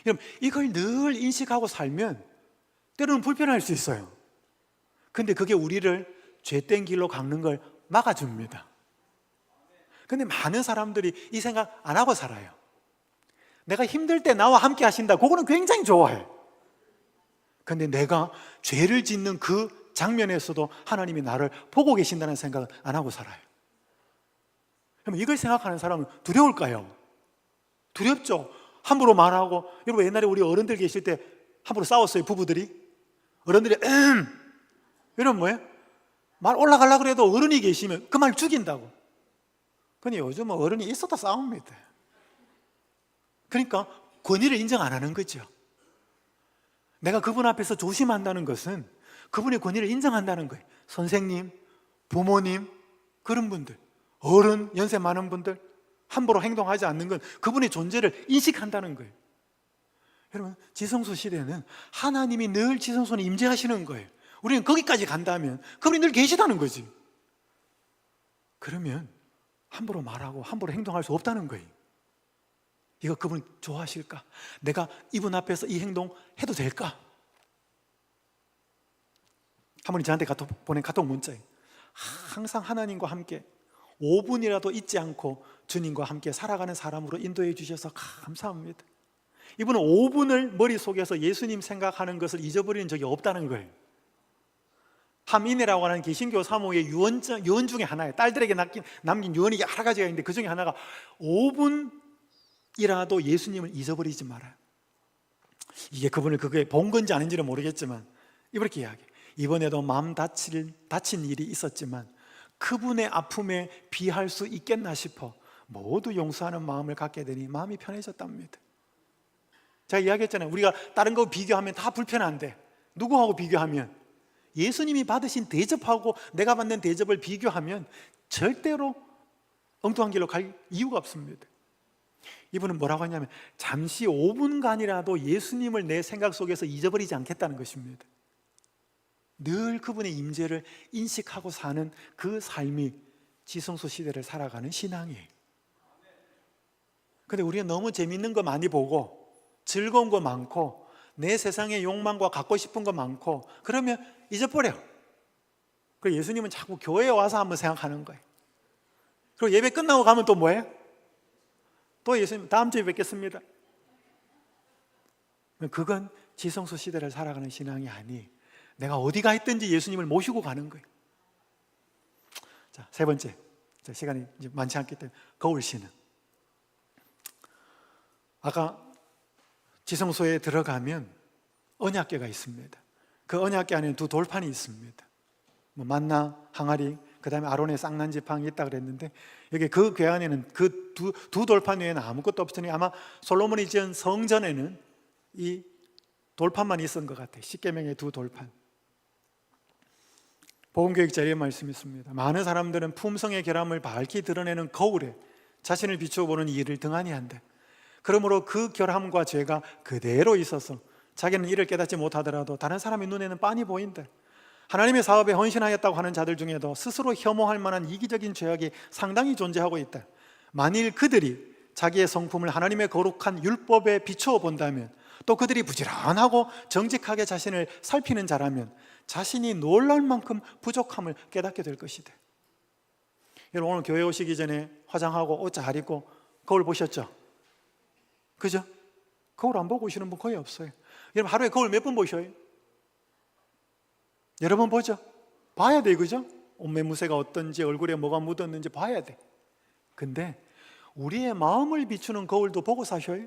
여러분, 이걸 늘 인식하고 살면 때로는 불편할 수 있어요. 근데 그게 우리를 죄된 길로 깎는 걸 막아줍니다. 근데 많은 사람들이 이 생각 안 하고 살아요. 내가 힘들 때 나와 함께 하신다, 그거는 굉장히 좋아해. 근데 내가 죄를 짓는 그 장면에서도 하나님이 나를 보고 계신다는 생각을 안 하고 살아요. 그럼 이걸 생각하는 사람은 두려울까요? 두렵죠. 함부로 말하고. 여러분, 옛날에 우리 어른들 계실 때 함부로 싸웠어요, 부부들이. 어른들이 이러면 뭐예요? 말 올라가려고 그래도 어른이 계시면 그 말 죽인다고. 근데 요즘은 어른이 있어도 싸웁니다. 그러니까 권위를 인정 안 하는 거죠. 내가 그분 앞에서 조심한다는 것은 그분의 권위를 인정한다는 거예요. 선생님, 부모님, 그런 분들, 어른, 연세 많은 분들, 함부로 행동하지 않는 건 그분의 존재를 인식한다는 거예요. 여러분, 지성소 시대는 하나님이 늘 지성소에 임재하시는 거예요. 우리는 거기까지 간다면 그분이 늘 계시다는 거지. 그러면 함부로 말하고 함부로 행동할 수 없다는 거예요. 이거 그분 좋아하실까? 내가 이분 앞에서 이 행동 해도 될까? 한 분이 저한테 보낸 카톡 문자에 항상 하나님과 함께 5분이라도 잊지 않고 주님과 함께 살아가는 사람으로 인도해 주셔서 감사합니다. 이분은 5분을 머릿속에서 예수님 생각하는 것을 잊어버리는 적이 없다는 거예요. 함인회라고 하는 개신교 사모의 유언 중에 하나예요. 딸들에게 남긴 유언이 여러 가지가 있는데 그 중에 하나가 5분이라도 예수님을 잊어버리지 말아요. 이게 그분을 그게 본 건지 아닌지는 모르겠지만 이렇게 이야기해요. 이번에도 마음 다친 일이 있었지만 그분의 아픔에 비할 수 있겠나 싶어 모두 용서하는 마음을 갖게 되니 마음이 편해졌답니다. 제가 이야기했잖아요. 우리가 다른 거 비교하면 다 불편한데 누구하고 비교하면? 예수님이 받으신 대접하고 내가 받는 대접을 비교하면 절대로 엉뚱한 길로 갈 이유가 없습니다. 이분은 뭐라고 하냐면 잠시 5분간이라도 예수님을 내 생각 속에서 잊어버리지 않겠다는 것입니다. 늘 그분의 임재를 인식하고 사는 그 삶이 지성소 시대를 살아가는 신앙이에요. 근데 우리가 너무 재밌는 거 많이 보고 즐거운 거 많고 내 세상의 욕망과 갖고 싶은 거 많고 그러면 잊어버려. 그리고 예수님은 자꾸 교회에 와서 한번 생각하는 거예요. 그리고 예배 끝나고 가면 또 뭐예요? 또 예수님 다음 주에 뵙겠습니다. 그건 지성소 시대를 살아가는 신앙이 아니, 내가 어디가 있든지 예수님을 모시고 가는 거예요. 자, 세 번째. 자, 시간이 이제 많지 않기 때문에 거울 신앙. 아까 지성소에 들어가면 언약궤가 있습니다. 그 언약궤 안에는 두 돌판이 있습니다. 뭐 만나, 항아리, 그 다음에 아론의 쌍난 지팡이 있다 그랬는데, 여기 그 궤 안에는 그 두 돌판 외에는 아무것도 없으니 아마 솔로몬이 지은 성전에는 이 돌판만 있었던 것 같아요. 십계명의 두 돌판. 복음교육자 이런 말씀이 있습니다. 많은 사람들은 품성의 결함을 밝히 드러내는 거울에 자신을 비추어 보는 일을 등한히 한다. 그러므로 그 결함과 죄가 그대로 있어서 자기는 이를 깨닫지 못하더라도 다른 사람의 눈에는 빤히 보인다. 하나님의 사업에 헌신하였다고 하는 자들 중에도 스스로 혐오할 만한 이기적인 죄악이 상당히 존재하고 있다. 만일 그들이 자기의 성품을 하나님의 거룩한 율법에 비추어 본다면, 또 그들이 부지런하고 정직하게 자신을 살피는 자라면 자신이 놀랄 만큼 부족함을 깨닫게 될 것이다. 여러분, 오늘 교회 오시기 전에 화장하고 옷 잘 입고 거울 보셨죠? 그죠? 거울 안 보고 오시는 분 거의 없어요. 여러분, 하루에 거울 몇 번 보셔요? 여러 번 보죠? 봐야 돼, 그죠? 옷매무새가 어떤지, 얼굴에 뭐가 묻었는지 봐야 돼. 근데 우리의 마음을 비추는 거울도 보고 사셔요?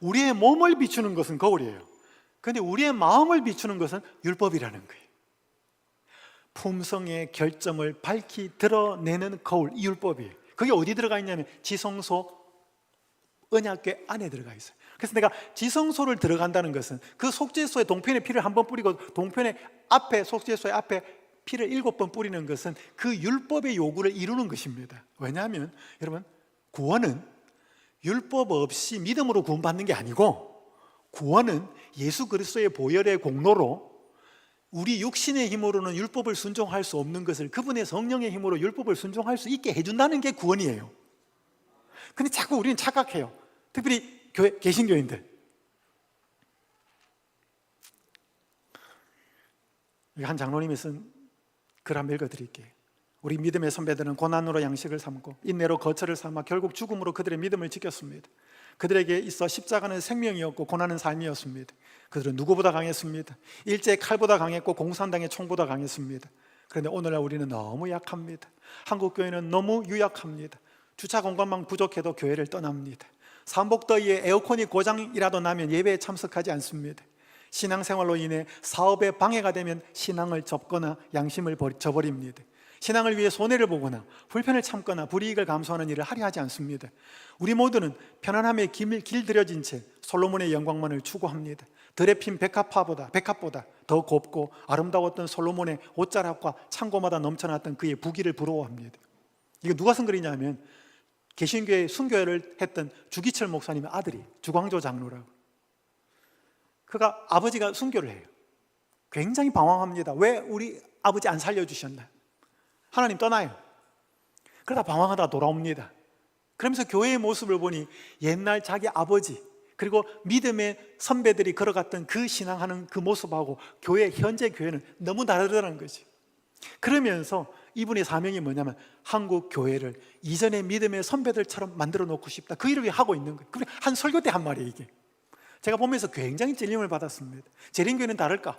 우리의 몸을 비추는 것은 거울이에요. 근데 우리의 마음을 비추는 것은 율법이라는 거예요. 품성의 결점을 밝히 드러내는 거울, 이 율법이에요. 그게 어디 들어가 있냐면 지성소 언약궤 안에 들어가 있어요. 그래서 내가 지성소를 들어간다는 것은 그 속죄소에 동편에 피를 한 번 뿌리고 동편에 앞에, 속죄소의 앞에 피를 7번 뿌리는 것은 그 율법의 요구를 이루는 것입니다. 왜냐하면 여러분, 구원은 율법 없이 믿음으로 구원받는 게 아니고, 구원은 예수 그리스도의 보혈의 공로로 우리 육신의 힘으로는 율법을 순종할 수 없는 것을 그분의 성령의 힘으로 율법을 순종할 수 있게 해준다는 게 구원이에요. 근데 자꾸 우리는 착각해요. 특별히 개신교인들. 한 장로님이 쓴 글 한번 읽어드릴게요. 우리 믿음의 선배들은 고난으로 양식을 삼고 인내로 거처를 삼아 결국 죽음으로 그들의 믿음을 지켰습니다. 그들에게 있어 십자가는 생명이었고 고난은 삶이었습니다. 그들은 누구보다 강했습니다. 일제의 칼보다 강했고 공산당의 총보다 강했습니다. 그런데 오늘날 우리는 너무 약합니다. 한국교회는 너무 유약합니다. 주차 공간만 부족해도 교회를 떠납니다. 삼복더위에 에어컨이 고장이라도 나면 예배에 참석하지 않습니다. 신앙생활로 인해 사업에 방해가 되면 신앙을 접거나 양심을 저버립니다. 신앙을 위해 손해를 보거나 불편을 참거나 불이익을 감수하는 일을 하려 하지 않습니다. 우리 모두는 편안함에 길들여진 채 솔로몬의 영광만을 추구합니다. 들에 핀 백합보다 더 곱고 아름다웠던 솔로몬의 옷자락과 창고마다 넘쳐났던 그의 부귀를 부러워합니다. 이거 누가 쓴 글이냐면 개신교회 순교회를 했던 주기철 목사님의 아들이 주광조 장로라고. 그가 아버지가 순교를 해요. 굉장히 방황합니다. 왜 우리 아버지 안 살려주셨나? 하나님 떠나요. 그러다 방황하다가 돌아옵니다. 그러면서 교회의 모습을 보니 옛날 자기 아버지 그리고 믿음의 선배들이 걸어갔던 그 신앙하는 그 모습하고 현재 교회는 너무 다르다는 거지. 그러면서 이분의 사명이 뭐냐면 한국 교회를 이전의 믿음의 선배들처럼 만들어 놓고 싶다. 그 일을 하고 있는 거예요. 한 설교 때 한 말이에요, 이게. 제가 보면서 굉장히 찔림을 받았습니다. 재림교회는 다를까?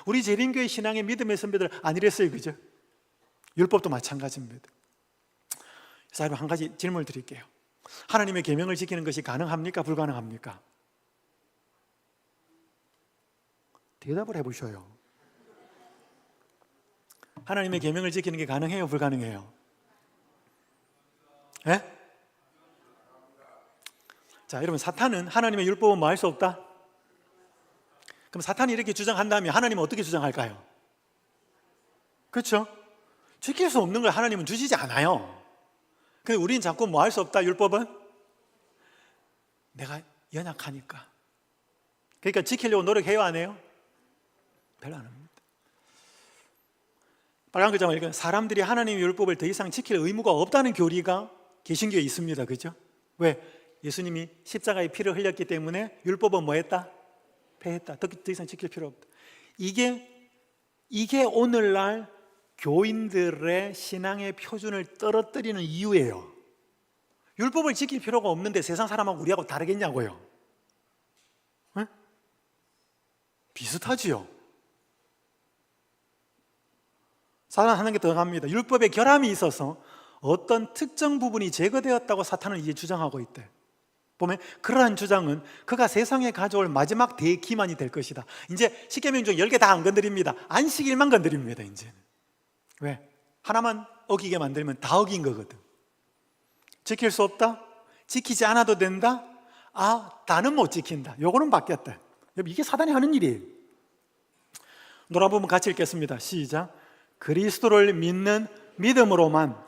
우리 재림교회 신앙의 믿음의 선배들 안 이랬어요, 그죠? 율법도 마찬가지입니다. 그래서 여러분, 한 가지 질문을 드릴게요. 하나님의 계명을 지키는 것이 가능합니까? 불가능합니까? 대답을 해보셔요. 하나님의 계명을 지키는 게 가능해요? 불가능해요? 예? 자, 여러분, 사탄은 하나님의 율법은 뭐 할 수 없다? 그럼 사탄이 이렇게 주장한다면 하나님은 어떻게 주장할까요? 그렇죠? 지킬 수 없는 걸 하나님은 주시지 않아요. 근데 우리는 자꾸 뭐 할 수 없다, 율법은? 내가 연약하니까. 그러니까 지키려고 노력해요, 안 해요? 별로 안 합니다. 빨간 글자만 읽으면 사람들이 하나님의 율법을 더 이상 지킬 의무가 없다는 교리가 개신교에 있습니다. 그죠? 왜? 예수님이 십자가에 피를 흘렸기 때문에 율법은 뭐 했다? 폐했다. 더 이상 지킬 필요 없다. 이게 오늘날 교인들의 신앙의 표준을 떨어뜨리는 이유예요. 율법을 지킬 필요가 없는데 세상 사람하고 우리하고 다르겠냐고요. 네? 비슷하지요. 사탄은 하는 게 더 갑니다. 율법에 결함이 있어서 어떤 특정 부분이 제거되었다고 사탄은 이제 주장하고 있대. 보면 그러한 주장은 그가 세상에 가져올 마지막 대기만이 될 것이다. 이제 십계명 중 10개 다 안 건드립니다. 안식일만 건드립니다. 이제는. 왜? 하나만 어기게 만들면 다 어긴 거거든. 지킬 수 없다? 지키지 않아도 된다? 나는 못 지킨다. 요거는 바뀌었다. 이게 사단이 하는 일이에요. 놀아보면 같이 읽겠습니다. 시작. 그리스도를 믿는 믿음으로만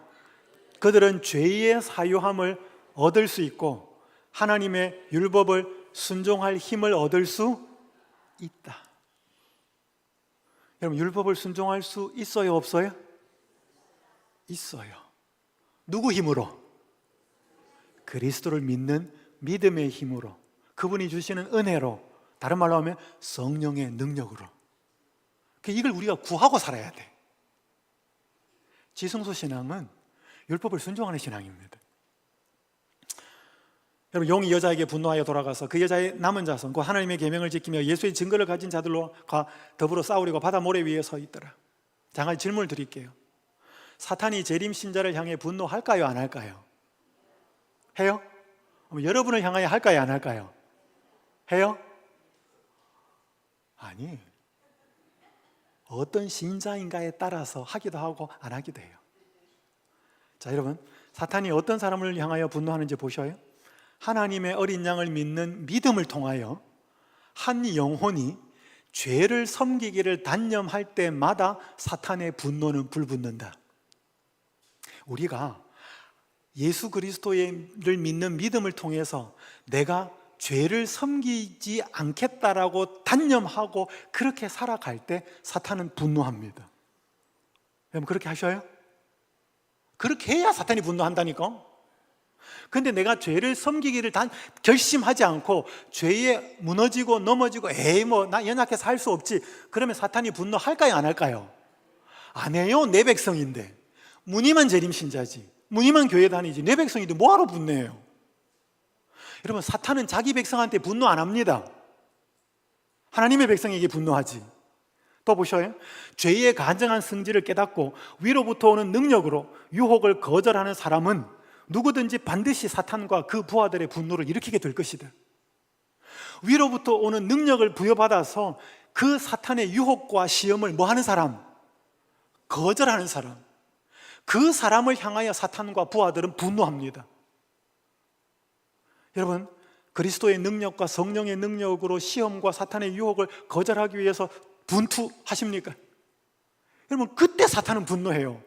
그들은 죄의 사유함을 얻을 수 있고 하나님의 율법을 순종할 힘을 얻을 수 있다. 여러분, 율법을 순종할 수 있어요, 없어요? 있어요. 누구 힘으로? 그리스도를 믿는 믿음의 힘으로, 그분이 주시는 은혜로, 다른 말로 하면 성령의 능력으로. 이걸 우리가 구하고 살아야 돼. 지성소 신앙은 율법을 순종하는 신앙입니다. 여러분, 용이 여자에게 분노하여 돌아가서 그 여자의 남은 자손, 그 하나님의 계명을 지키며 예수의 증거를 가진 자들과 더불어 싸우려고 바다 모래 위에 서 있더라. 자, 한 가지 질문을 드릴게요. 사탄이 재림 신자를 향해 분노할까요, 안 할까요? 해요? 여러분을 향하여 할까요, 안 할까요? 해요? 아니, 어떤 신자인가에 따라서 하기도 하고 안 하기도 해요. 자, 여러분, 사탄이 어떤 사람을 향하여 분노하는지 보셔요. 하나님의 어린 양을 믿는 믿음을 통하여 한 영혼이 죄를 섬기기를 단념할 때마다 사탄의 분노는 불붙는다. 우리가 예수 그리스도를 믿는 믿음을 통해서 내가 죄를 섬기지 않겠다라고 단념하고 그렇게 살아갈 때 사탄은 분노합니다. 여러분, 그렇게 하셔요? 그렇게 해야 사탄이 분노한다니까. 근데 내가 죄를 섬기기를 결심하지 않고 죄에 무너지고 넘어지고 나 연약해서 할 수 없지, 그러면 사탄이 분노할까요, 안 할까요? 안 해요. 내 백성인데. 무늬만 재림신자지, 무늬만 교회 다니지, 내 백성인데 뭐하러 분노해요? 여러분, 사탄은 자기 백성한테 분노 안 합니다. 하나님의 백성에게 분노하지. 또 보셔요. 죄의 간증한 성질을 깨닫고 위로부터 오는 능력으로 유혹을 거절하는 사람은 누구든지 반드시 사탄과 그 부하들의 분노를 일으키게 될 것이다. 위로부터 오는 능력을 부여받아서 그 사탄의 유혹과 시험을 뭐하는 사람? 거절하는 사람. 그 사람을 향하여 사탄과 부하들은 분노합니다. 여러분, 그리스도의 능력과 성령의 능력으로 시험과 사탄의 유혹을 거절하기 위해서 분투하십니까? 여러분, 그때 사탄은 분노해요.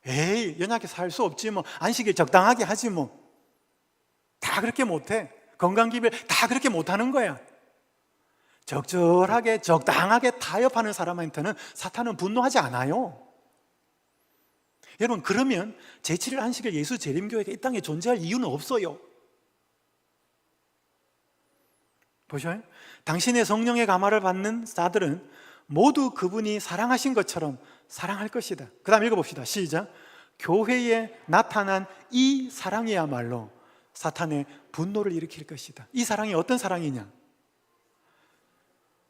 연약해서 살 수 없지, 안식일 적당하게 하지, 다 그렇게 못해. 건강기별 다 그렇게 못하는 거야. 적절하게 적당하게 타협하는 사람한테는 사탄은 분노하지 않아요. 여러분, 그러면 제7일 안식일 예수 재림교회가 이 땅에 존재할 이유는 없어요. 보셔요. 당신의 성령의 감화를 받는 자들은 모두 그분이 사랑하신 것처럼 사랑할 것이다. 그 다음 읽어봅시다. 시작. 교회에 나타난 이 사랑이야말로 사탄의 분노를 일으킬 것이다. 이 사랑이 어떤 사랑이냐?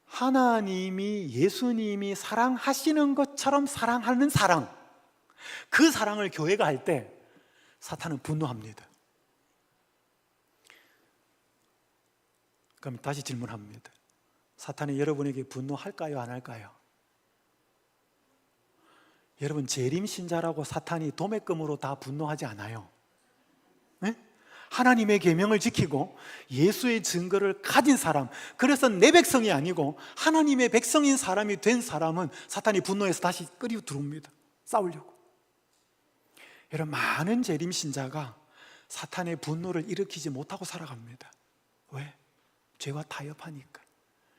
하나님이, 예수님이 사랑하시는 것처럼 사랑하는 사랑. 그 사랑을 교회가 할 때 사탄은 분노합니다. 그럼 다시 질문합니다. 사탄이 여러분에게 분노할까요, 안 할까요? 여러분, 재림신자라고 사탄이 도매금으로 다 분노하지 않아요. 네? 하나님의 계명을 지키고 예수의 증거를 가진 사람, 그래서 내 백성이 아니고 하나님의 백성인 사람이 된 사람은 사탄이 분노해서 다시 끌어 들어옵니다. 싸우려고. 여러분, 많은 재림신자가 사탄의 분노를 일으키지 못하고 살아갑니다. 왜? 죄와 타협하니까,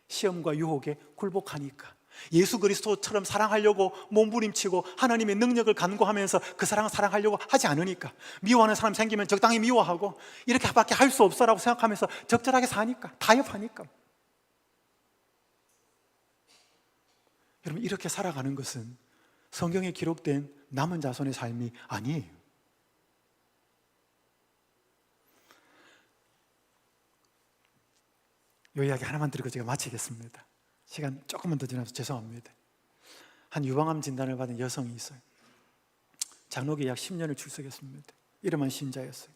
시험과 유혹에 굴복하니까, 예수 그리스도처럼 사랑하려고 몸부림치고 하나님의 능력을 간구하면서 그 사랑을 사랑하려고 하지 않으니까, 미워하는 사람 생기면 적당히 미워하고 이렇게 밖에 할 수 없어라고 생각하면서 적절하게 사니까, 타협하니까. 여러분, 이렇게 살아가는 것은 성경에 기록된 남은 자손의 삶이 아니에요. 이 이야기 하나만 드리고 제가 마치겠습니다. 시간 조금만 더 지나서 죄송합니다. 한 유방암 진단을 받은 여성이 있어요. 장로교에 약 10년을 출석했습니다. 이름은 신자였어요.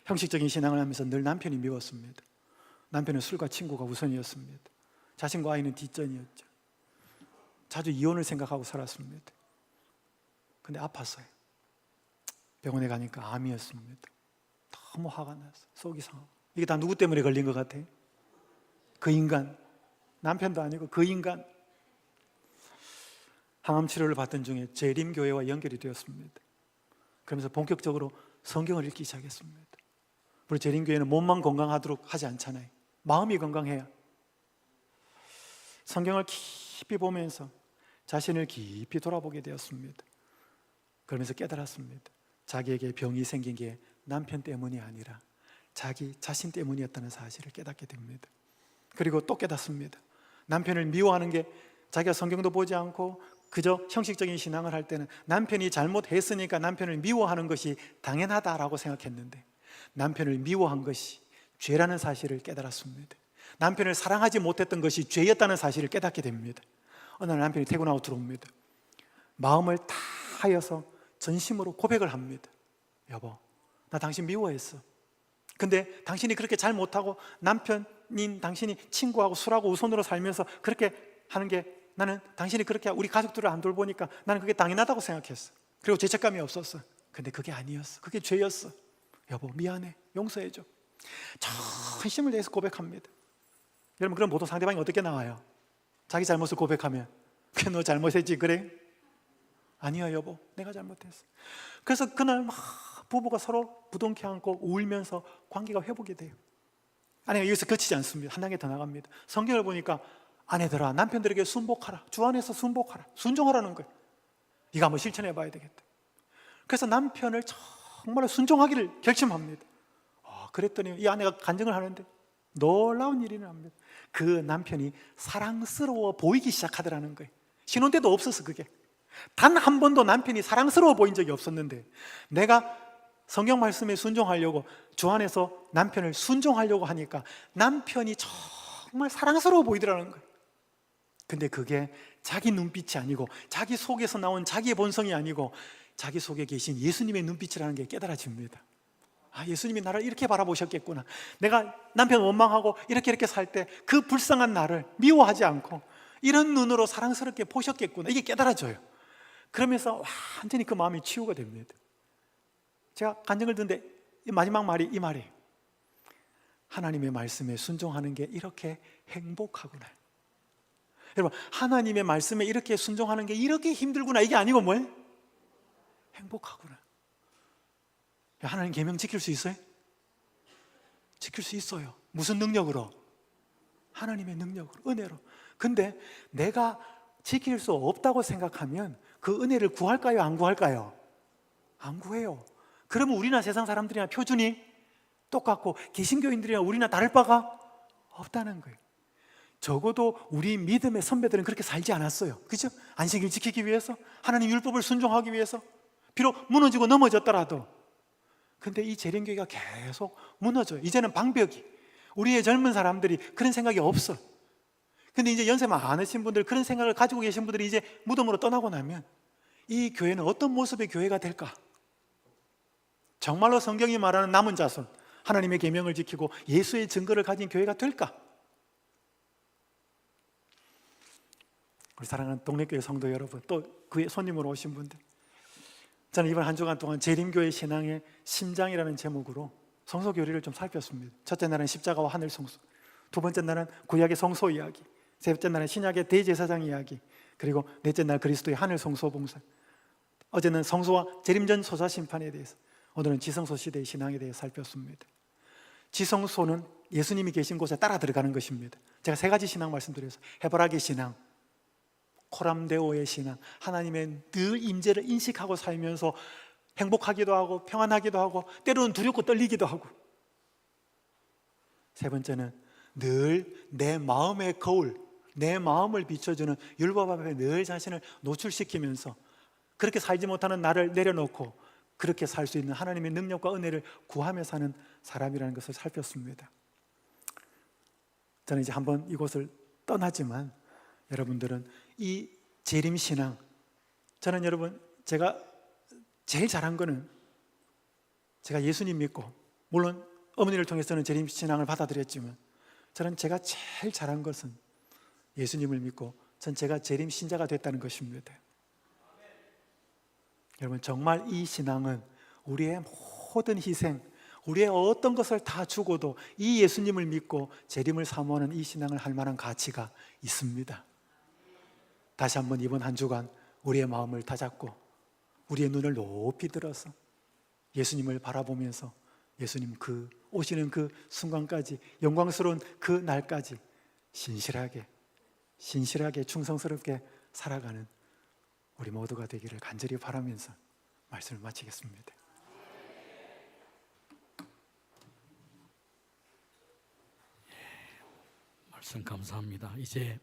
형식적인 신앙을 하면서 늘 남편이 미웠습니다. 남편은 술과 친구가 우선이었습니다. 자신과 아이는 뒷전이었죠. 자주 이혼을 생각하고 살았습니다. 근데 아팠어요. 병원에 가니까 암이었습니다. 너무 화가 났어요. 속이 상하고. 이게 다 누구 때문에 걸린 것 같아요? 그 인간. 남편도 아니고 그 인간. 항암 치료를 받던 중에 재림교회와 연결이 되었습니다. 그러면서 본격적으로 성경을 읽기 시작했습니다. 우리 재림교회는 몸만 건강하도록 하지 않잖아요. 마음이 건강해야. 성경을 깊이 보면서 자신을 깊이 돌아보게 되었습니다. 그러면서 깨달았습니다. 자기에게 병이 생긴 게 남편 때문이 아니라 자기 자신 때문이었다는 사실을 깨닫게 됩니다. 그리고 또 깨닫습니다. 남편을 미워하는 게 자기가 성경도 보지 않고 그저 형식적인 신앙을 할 때는 남편이 잘못했으니까 남편을 미워하는 것이 당연하다라고 생각했는데 남편을 미워한 것이 죄라는 사실을 깨달았습니다. 남편을 사랑하지 못했던 것이 죄였다는 사실을 깨닫게 됩니다. 어느 날 남편이 퇴근하고 들어옵니다. 마음을 다하여서 전심으로 고백을 합니다. 여보, 나 당신 미워했어. 근데 당신이 그렇게 잘 못하고 남편인 당신이 친구하고 술하고 우선으로 살면서 그렇게 하는 게 나는 당신이 그렇게 우리 가족들을 안 돌보니까 나는 그게 당연하다고 생각했어. 그리고 죄책감이 없었어. 근데 그게 아니었어. 그게 죄였어. 여보 미안해. 용서해줘. 전심을 다해서 고백합니다. 여러분 그럼 보통 상대방이 어떻게 나와요? 자기 잘못을 고백하면 그게 너 잘못했지 그래? 아니야 여보 내가 잘못했어. 그래서 그날 막 부부가 서로 부둥켜 안고 울면서 관계가 회복이 돼요. 아내가 여기서 그치지 않습니다. 한 단계 더 나갑니다. 성경을 보니까 아내들아 남편들에게 순복하라. 주 안에서 순복하라. 순종하라는 거예요. 네가 한번 실천해 봐야 되겠다. 그래서 남편을 정말로 순종하기를 결심합니다. 그랬더니 이 아내가 간증을 하는데 놀라운 일이 납니다. 그 남편이 사랑스러워 보이기 시작하더라는 거예요. 신혼 때도 없었어. 그게 단 한 번도 남편이 사랑스러워 보인 적이 없었는데 내가 성경 말씀에 순종하려고 주 안에서 남편을 순종하려고 하니까 남편이 정말 사랑스러워 보이더라는 거예요. 근데 그게 자기 눈빛이 아니고 자기 속에서 나온 자기의 본성이 아니고 자기 속에 계신 예수님의 눈빛이라는 게 깨달아집니다. 예수님이 나를 이렇게 바라보셨겠구나. 내가 남편 원망하고 이렇게 살 때 그 불쌍한 나를 미워하지 않고 이런 눈으로 사랑스럽게 보셨겠구나. 이게 깨달아져요. 그러면서 완전히 그 마음이 치유가 됩니다. 제가 간증을 듣는데 마지막 말이 이 말이에요. 하나님의 말씀에 순종하는 게 이렇게 행복하구나. 여러분 하나님의 말씀에 이렇게 순종하는 게 이렇게 힘들구나. 이게 아니고 뭐예요? 행복하구나. 하나님 계명 지킬 수 있어요? 지킬 수 있어요. 무슨 능력으로? 하나님의 능력으로, 은혜로. 근데 내가 지킬 수 없다고 생각하면 그 은혜를 구할까요? 안 구할까요? 안 구해요. 그러면 우리나 세상 사람들이나 표준이 똑같고 개신교인들이나 우리나 다를 바가 없다는 거예요. 적어도 우리 믿음의 선배들은 그렇게 살지 않았어요. 그죠? 안식일 지키기 위해서, 하나님 율법을 순종하기 위해서, 비록 무너지고 넘어졌더라도. 근데 이 재림교회가 계속 무너져요. 이제는 방벽이, 우리의 젊은 사람들이 그런 생각이 없어. 근데 이제 연세 많으신 분들, 그런 생각을 가지고 계신 분들이 이제 무덤으로 떠나고 나면 이 교회는 어떤 모습의 교회가 될까? 정말로 성경이 말하는 남은 자손, 하나님의 계명을 지키고 예수의 증거를 가진 교회가 될까? 우리 사랑하는 동네교회 성도 여러분, 또 그의 손님으로 오신 분들, 저는 이번 한 주간 동안 재림교회 신앙의 심장이라는 제목으로 성소교리를 좀 살폈습니다. 첫째 날은 십자가와 하늘 성소, 두 번째 날은 구약의 성소 이야기, 세 번째 날은 신약의 대제사장 이야기, 그리고 넷째 날 그리스도의 하늘 성소 봉사. 어제는 성소와 재림전 소사 심판에 대해서, 오늘은 지성소 시대의 신앙에 대해 살폈습니다. 지성소는 예수님이 계신 곳에 따라 들어가는 것입니다. 제가 세 가지 신앙 말씀드려서, 해바라기 신앙, 코람데오의 신앙, 하나님의 늘 임재를 인식하고 살면서 행복하기도 하고 평안하기도 하고 때로는 두렵고 떨리기도 하고, 세 번째는 늘 내 마음의 거울, 내 마음을 비춰주는 율법 앞에 늘 자신을 노출시키면서 그렇게 살지 못하는 나를 내려놓고 그렇게 살 수 있는 하나님의 능력과 은혜를 구하며 사는 사람이라는 것을 살폈습니다. 저는 이제 한번 이곳을 떠나지만 여러분들은 이 재림신앙, 저는 여러분 제가 제일 잘한 거는 제가 예수님 믿고, 물론 어머니를 통해서는 재림신앙을 받아들였지만, 저는 제가 제일 잘한 것은 예수님을 믿고 전 제가 재림신자가 됐다는 것입니다. 여러분, 정말 이 신앙은 우리의 모든 희생, 우리의 어떤 것을 다 주고도 이 예수님을 믿고 재림을 사모하는 이 신앙을 할 만한 가치가 있습니다. 다시 한번 이번 한 주간 우리의 마음을 다잡고 우리의 눈을 높이 들어서 예수님을 바라보면서 예수님 그 오시는 그 순간까지, 영광스러운 그 날까지 신실하게 충성스럽게 살아가는 우리 모두가 되기를 간절히 바라면서 말씀을 마치겠습니다. 말씀 감사합니다. 이제